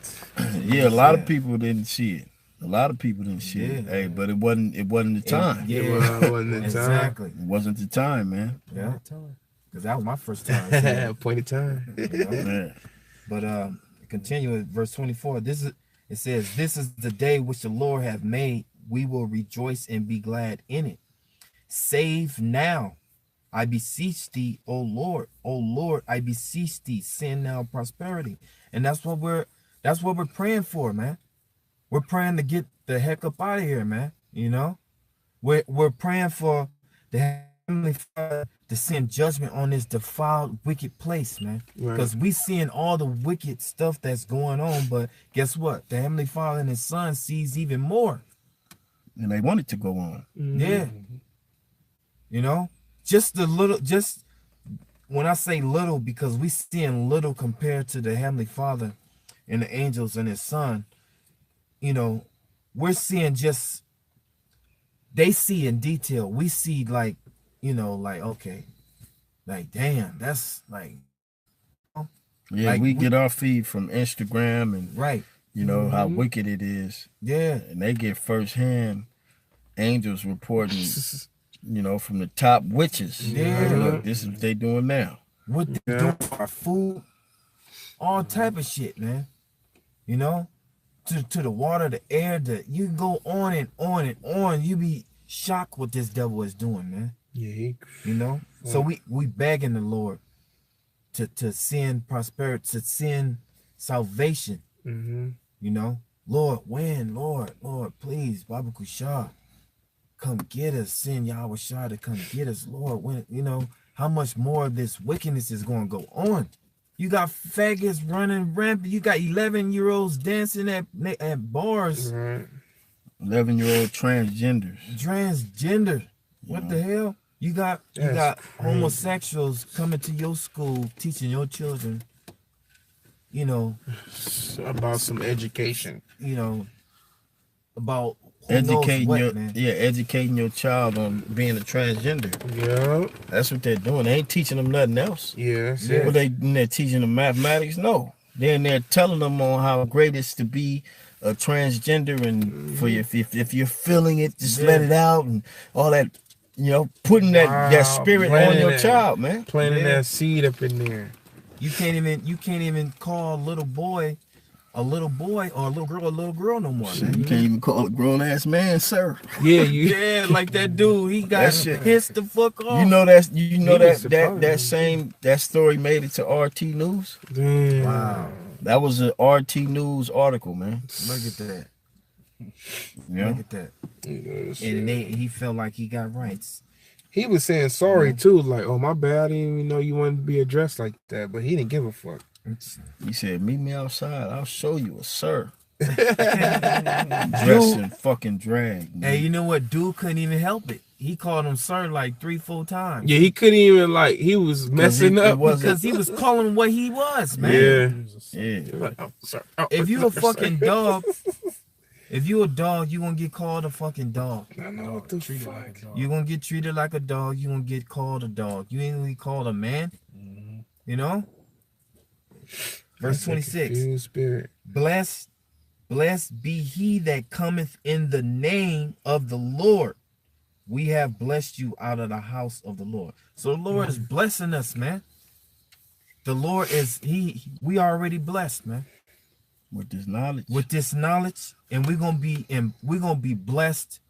Yeah, a lot of people didn't see it. A lot of people didn't see it. Hey, but it wasn't the time. Yeah, It wasn't the time. exactly. It wasn't the time, man. Yeah, because that was my first time seeing it, Point of time. you know? Yeah. But continue at verse 24. It says, "This is the day which the Lord hath made. We will rejoice and be glad in it. Save now, I beseech thee, O Lord. O Lord, I beseech thee, send now prosperity." And that's what we're praying for, man. We're praying to get the heck up out of here, man. You know? We're praying for the Heavenly Father to send judgment on this defiled, wicked place, man. Because we seeing all the wicked stuff that's going on, but guess what? The Heavenly Father and His Son sees even more. And they want it to go on. Yeah. You know? Just when I say little, because we seeing little compared to the Heavenly Father and the angels and His Son, you know, we're seeing just, they see in detail. We see like, you know, like, okay, like, damn, that's like, Yeah, like we get our feed from Instagram and, right, you know, how wicked it is. yeah, And they get firsthand angels reporting, you know, from the top witches. Yeah. Like, look, this is what they doing now. what they doing for our food, all type of shit, man. You know, to the water, the air, you can go on and on and on. You be shocked what this devil is doing, man. Yeah. You know, so we begging the Lord to send prosperity, to send salvation. You know, Lord, when, Lord, please, Baba Kushah, come get us. Send Yahweh Shah to come get us, Lord. When, you know, how much more of this wickedness is going to go on? You got faggots running rampant. You got 11-year-olds dancing at bars. Right. 11-year-old transgenders. Transgender. What the hell? You got That's homosexuals coming to your school, teaching your children, you know, About some education. you know, about who knows what, man. Educating your child on being a transgender. Yeah. That's what they're doing. They ain't teaching them nothing else. Yeah. What they're teaching them mathematics? No. They're in there telling them on how great it's to be a transgender, and for you, if you're feeling it, just let it out and all that. You know, putting that spirit on your child, man. Planting that seed up in there. You can't even call a little boy or a little girl no more, man. You can't even call a grown ass man, sir. Yeah, Yeah, like that dude, he got pissed the fuck off. You know that story made it to RT News. Damn. Wow. That was a RT News article, man. Look at that. Yeah. Look at that. And he felt like he got rights. He was saying sorry too, like, "Oh, my bad, I didn't even know you wanted to be addressed like that," but he didn't give a fuck. He said, "Meet me outside. I'll show you a sir." Dressed in fucking drag. Man. Hey, you know what? Dude couldn't even help it. He called him sir like 3-4 times. Yeah, he couldn't even, like, he was messing up because he was calling him what he was, man. Yeah. Like, oh, sorry. If you a fucking dog, if you a dog, you gonna get called a fucking dog. I know what the fuck. You gonna get treated like a dog. You gonna get called a dog. You ain't gonna be called a man. You know. Verse 26. Spirit. Blessed be he that cometh in the name of the Lord. We have blessed you out of the house of the Lord. So the Lord is blessing us, man. The Lord is we already blessed, man. With this knowledge. With this knowledge, and we're gonna be blessed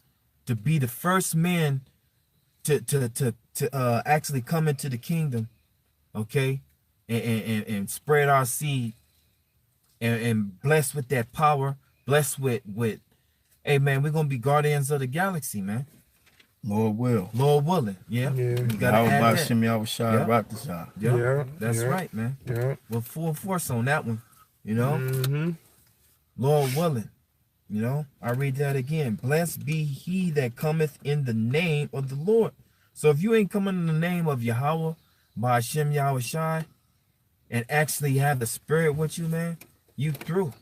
to be the first men to actually come into the kingdom, okay, and spread our seed, and blessed with that power, blessed with hey man, we're gonna be guardians of the galaxy, man. Lord willing, yeah. Yeah. You gotta add that. Yeah, Yeah, that's right, man. Yeah. With full force on that one. You know, Mm-hmm. Lord willing. You know, I read that again. Blessed be he that cometh in the name of the Lord. So if you ain't coming in the name of Yahweh, by Hashem Yahweh Shai, and actually have the spirit with you, man, you through.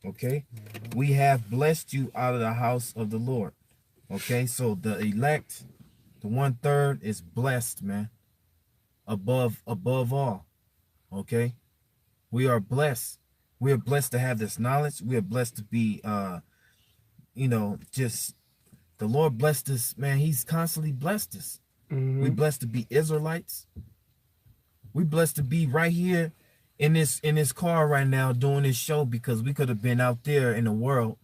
Okay? We have blessed you out of the house of the Lord. Okay? So the elect, the 1/3 is blessed, man. Above all. Okay? We are blessed. We are blessed to have this knowledge. We are blessed to be just the Lord blessed us, man. He's constantly blessed us. Mm-hmm. We blessed to be Israelites. We blessed to be right here in this car right now doing this show, because we could have been out there in the world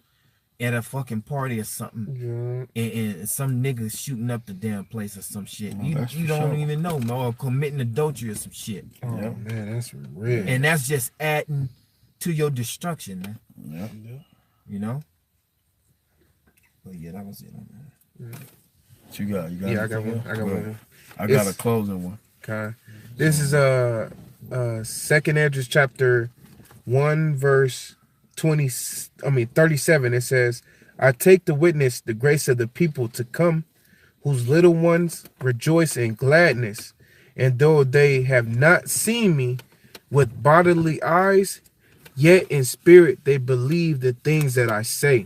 at a fucking party or something, and some niggas shooting up the damn place or some shit. You don't even know, man, or committing adultery or some shit. Oh man, that's real. And that's just adding to your destruction, man. Yeah. You know? But yeah, that was it on that. What you got? Yeah, I got one. I got a closing one. Okay. This is 2nd Esdras chapter 1 verse 37. It says, I take to witness the grace of the people to come, whose little ones rejoice in gladness, and though they have not seen me with bodily eyes, yet in spirit they believe the things that I say.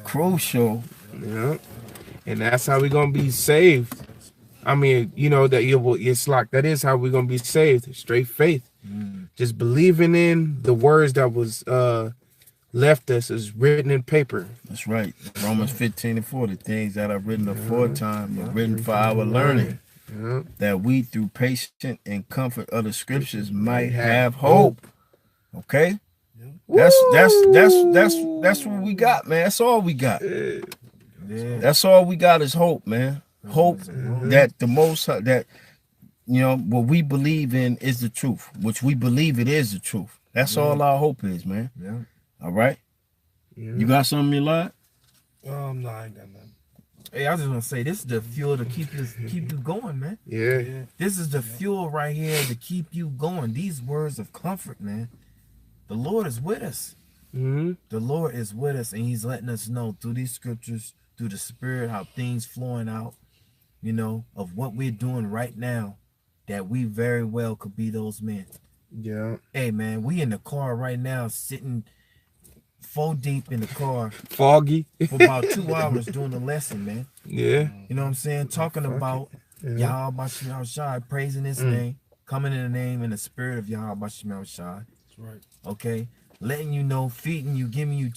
Crucial. Yeah. And that's how we're gonna be saved. I mean, you know that it's like that is how we're gonna be saved. Straight faith. Just believing in the words that was left us is written in paper. That's right. Romans 15:4. The things that are written aforetime are written for our learning, that we through patient and comfort of the scriptures might have hope. Okay? That's what we got, man. That's all we got. That's all we got is hope, man. Hope that the most that what we believe in is the truth, which we believe it is the truth. That's all our hope is, man. Yeah. All right. You got something, Eli? No, I ain't got nothing. Hey, I just want to say, this is the fuel to keep you going, man. Yeah. This is the fuel right here to keep you going. These words of comfort, man. The Lord is with us. Mm-hmm. The Lord is with us, and he's letting us know through these scriptures, through the spirit, how things flowing out, of what we're doing right now, that we very well could be those men. Yeah. Hey, man, we in the car right now, sitting 4 deep in the car. Foggy. For about 2 hours doing the lesson, man. Yeah. You know what I'm saying? Talking about Yahweh Shem Shai, praising his name, coming in the name and the spirit of Yahweh Shem Shai. That's right. Okay? Letting you know, feeding you, giving you,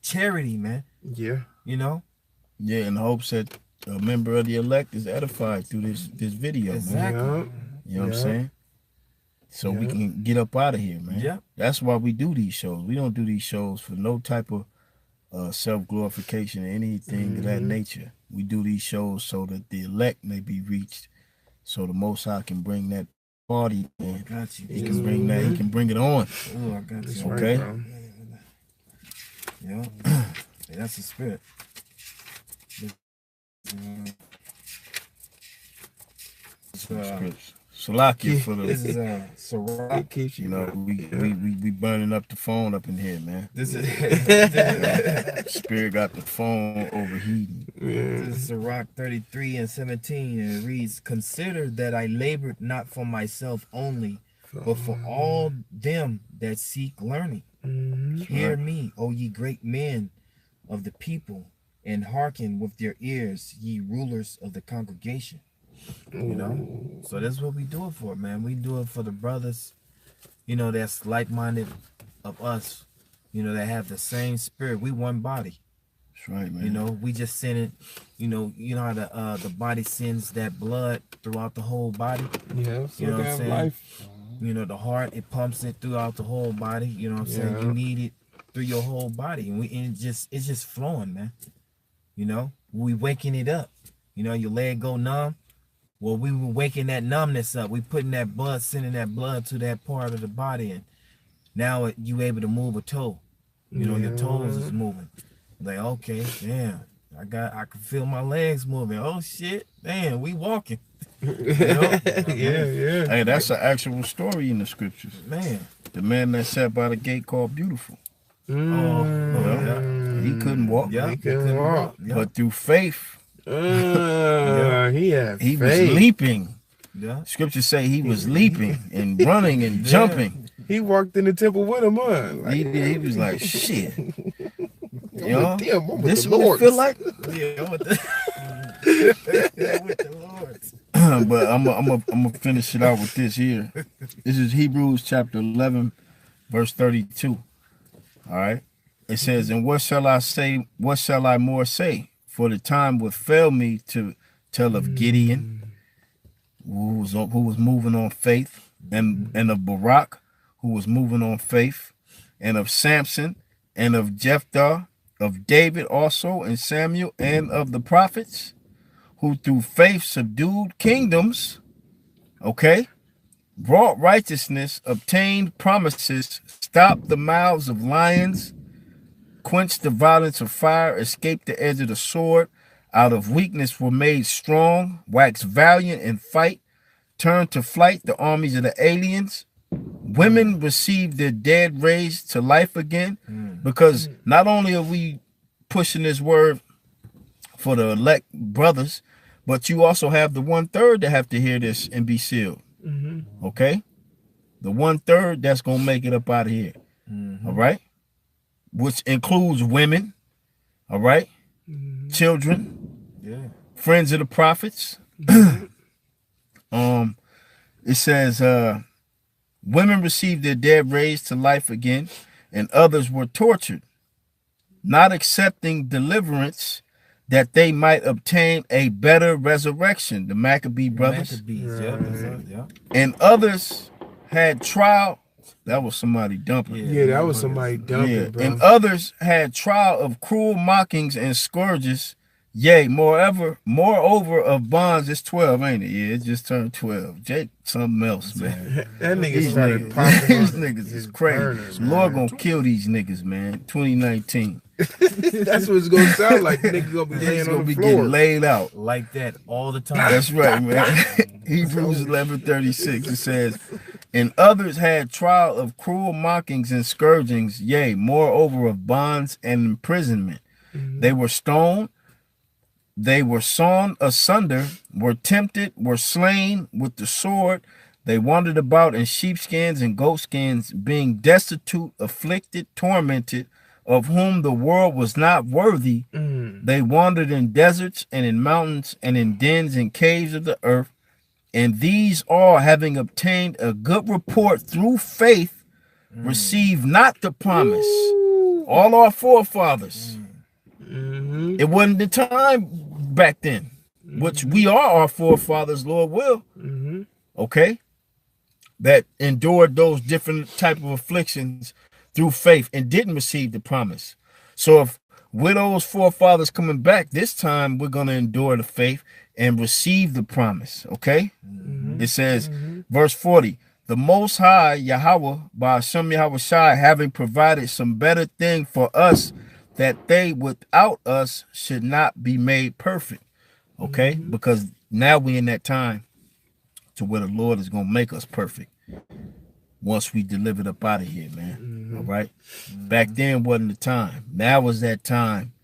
charity, man. Yeah. Yeah, in hopes that a member of the elect is edified through this video, Exactly. man. You know what I'm saying? So we can get up out of here, man. Yeah. That's why we do these shows. We don't do these shows for no type of self-glorification or anything of that nature. We do these shows so that the elect may be reached, so the Most High can bring that party in. I got you. He can bring that. He can bring it on. Oh, I got you. Okay. Right, Yeah. Hey, that's the spirit. Salaki for the. This is Sarah. It keeps You know, we burning up the phone up in here, man. This is Spirit got the phone overheating. This is Sirach 33:17, and it reads, "Consider that I labored not for myself only, but for all them that seek learning. Hear me, O ye great men of the people, and hearken with your ears, ye rulers of the congregation." So that's what we do it for, man. We do it for the brothers, that's like-minded of us, that have the same spirit. We one body. That's right, man. We just send it, how the body sends that blood throughout the whole body. Yeah. You know what I'm saying? Life. The heart, it pumps it throughout the whole body. You know what I'm saying? You need it through your whole body. And it's just flowing, man. We waking it up. Your leg go numb. Well, we were waking that numbness up. We putting that blood, sending that blood to that part of the body, and now you able to move a toe. Your toes is moving. Like, okay, damn, I can feel my legs moving. Oh shit, damn, we walking. Yeah. Hey, that's an actual story in the scriptures. Man. The man that sat by the gate called Beautiful. Mm. He couldn't walk. Yeah. He couldn't walk. Yeah. But through faith, He had he faith. was leaping. Yeah. Scriptures say he was leaping and running and jumping. He walked in the temple with him, huh? Like, He was like, shit. I'm with them, I'm with This the what it Lords. feel like? Yeah. With the Lords. But I'm gonna finish it out with this here. This is Hebrews chapter 11, verse 32. All right. It says, and what shall I say? What shall I more say? For the time would fail me to tell of Gideon, who was moving on faith, and of Barak, who was moving on faith, and of Samson, and of Jephthah, of David also, and Samuel, and of the prophets, who through faith subdued kingdoms, okay, brought righteousness, obtained promises, stopped the mouths of lions, quenched the violence of fire, escaped the edge of the sword, out of weakness were made strong, waxed valiant in fight, turned to flight the armies of the aliens. Women received their dead raised to life again, because not only are we pushing this word for the elect brothers, but you also have the 1/3 that have to hear this and be sealed. Okay? The 1/3 that's going to make it up out of here. All right? Which includes women. All right? Children. Yeah. Friends of the prophets. It says, women received their dead raised to life again, and others were tortured, not accepting deliverance that they might obtain a better resurrection. The Maccabee brothers. Yeah. And others had trial. That was somebody dumping. Yeah, that was somebody dumping, bro. And others had trial of cruel mockings and scourges. Yea, moreover of bonds. It's 12, ain't it? Yeah, it just turned 12. Jake, something else, man. That nigga started popping. These niggas is crazy. Burners, Lord gonna kill these niggas, man. 2019. That's what it's gonna sound like. Nigga gonna be laying on the floor. Getting laid out. Like that all the time. That's right, man. Hebrews 11:36. It says, and others had trial of cruel mockings and scourgings, yea, moreover of bonds and imprisonment. They were stoned, they were sawn asunder, were tempted, were slain with the sword. They wandered about in sheepskins and goatskins, being destitute, afflicted, tormented, of whom the world was not worthy. They wandered in deserts and in mountains and in dens and caves of the earth. And these all, having obtained a good report through faith, received not the promise. All our forefathers. It wasn't the time back then, which we are our forefathers, Lord will. Okay? That endured those different type of afflictions through faith and didn't receive the promise. So if with those forefathers coming back, this time we're going to endure the faith and receive the promise. Okay? It says, verse 40, the Most High, Yahweh, by Hashem Yahweh Shai, having provided some better thing for us, that they without us should not be made perfect. Okay? Because now we're in that time to where the Lord is going to make us perfect once we delivered up out of here, man. All right? Back then wasn't the time. Now is that time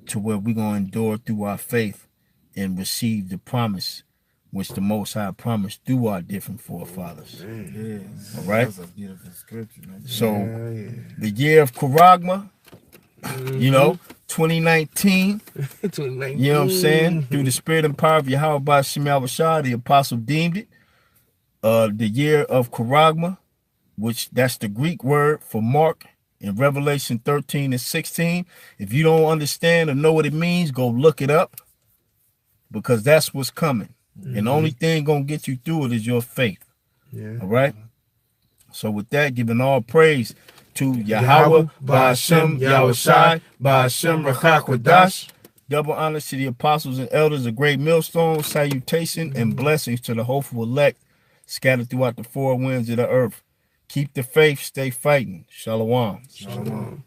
to where we're going to endure through our faith and receive the promise which the Most High promised through our different forefathers. All right? That's a beautiful scripture, man. So, the year of Charagma, you know, 2019, you know what I'm saying? Through the spirit and power of Yahweh by Shemel Bashar, the apostle deemed it the year of Charagma, which that's the Greek word for mark in Revelation 13 and 16. If you don't understand or know what it means, go look it up, because that's what's coming. And the only thing gonna get you through it is your faith. All right? So with that, giving all praise to Yahweh, Ba'ashem, Yahushai, Ba'ashem, Rachakwadash. Double honors to the apostles and elders, a great millstone, salutation, and blessings to the hopeful elect scattered throughout the four winds of the earth. Keep the faith, stay fighting. Shalom. Shalom.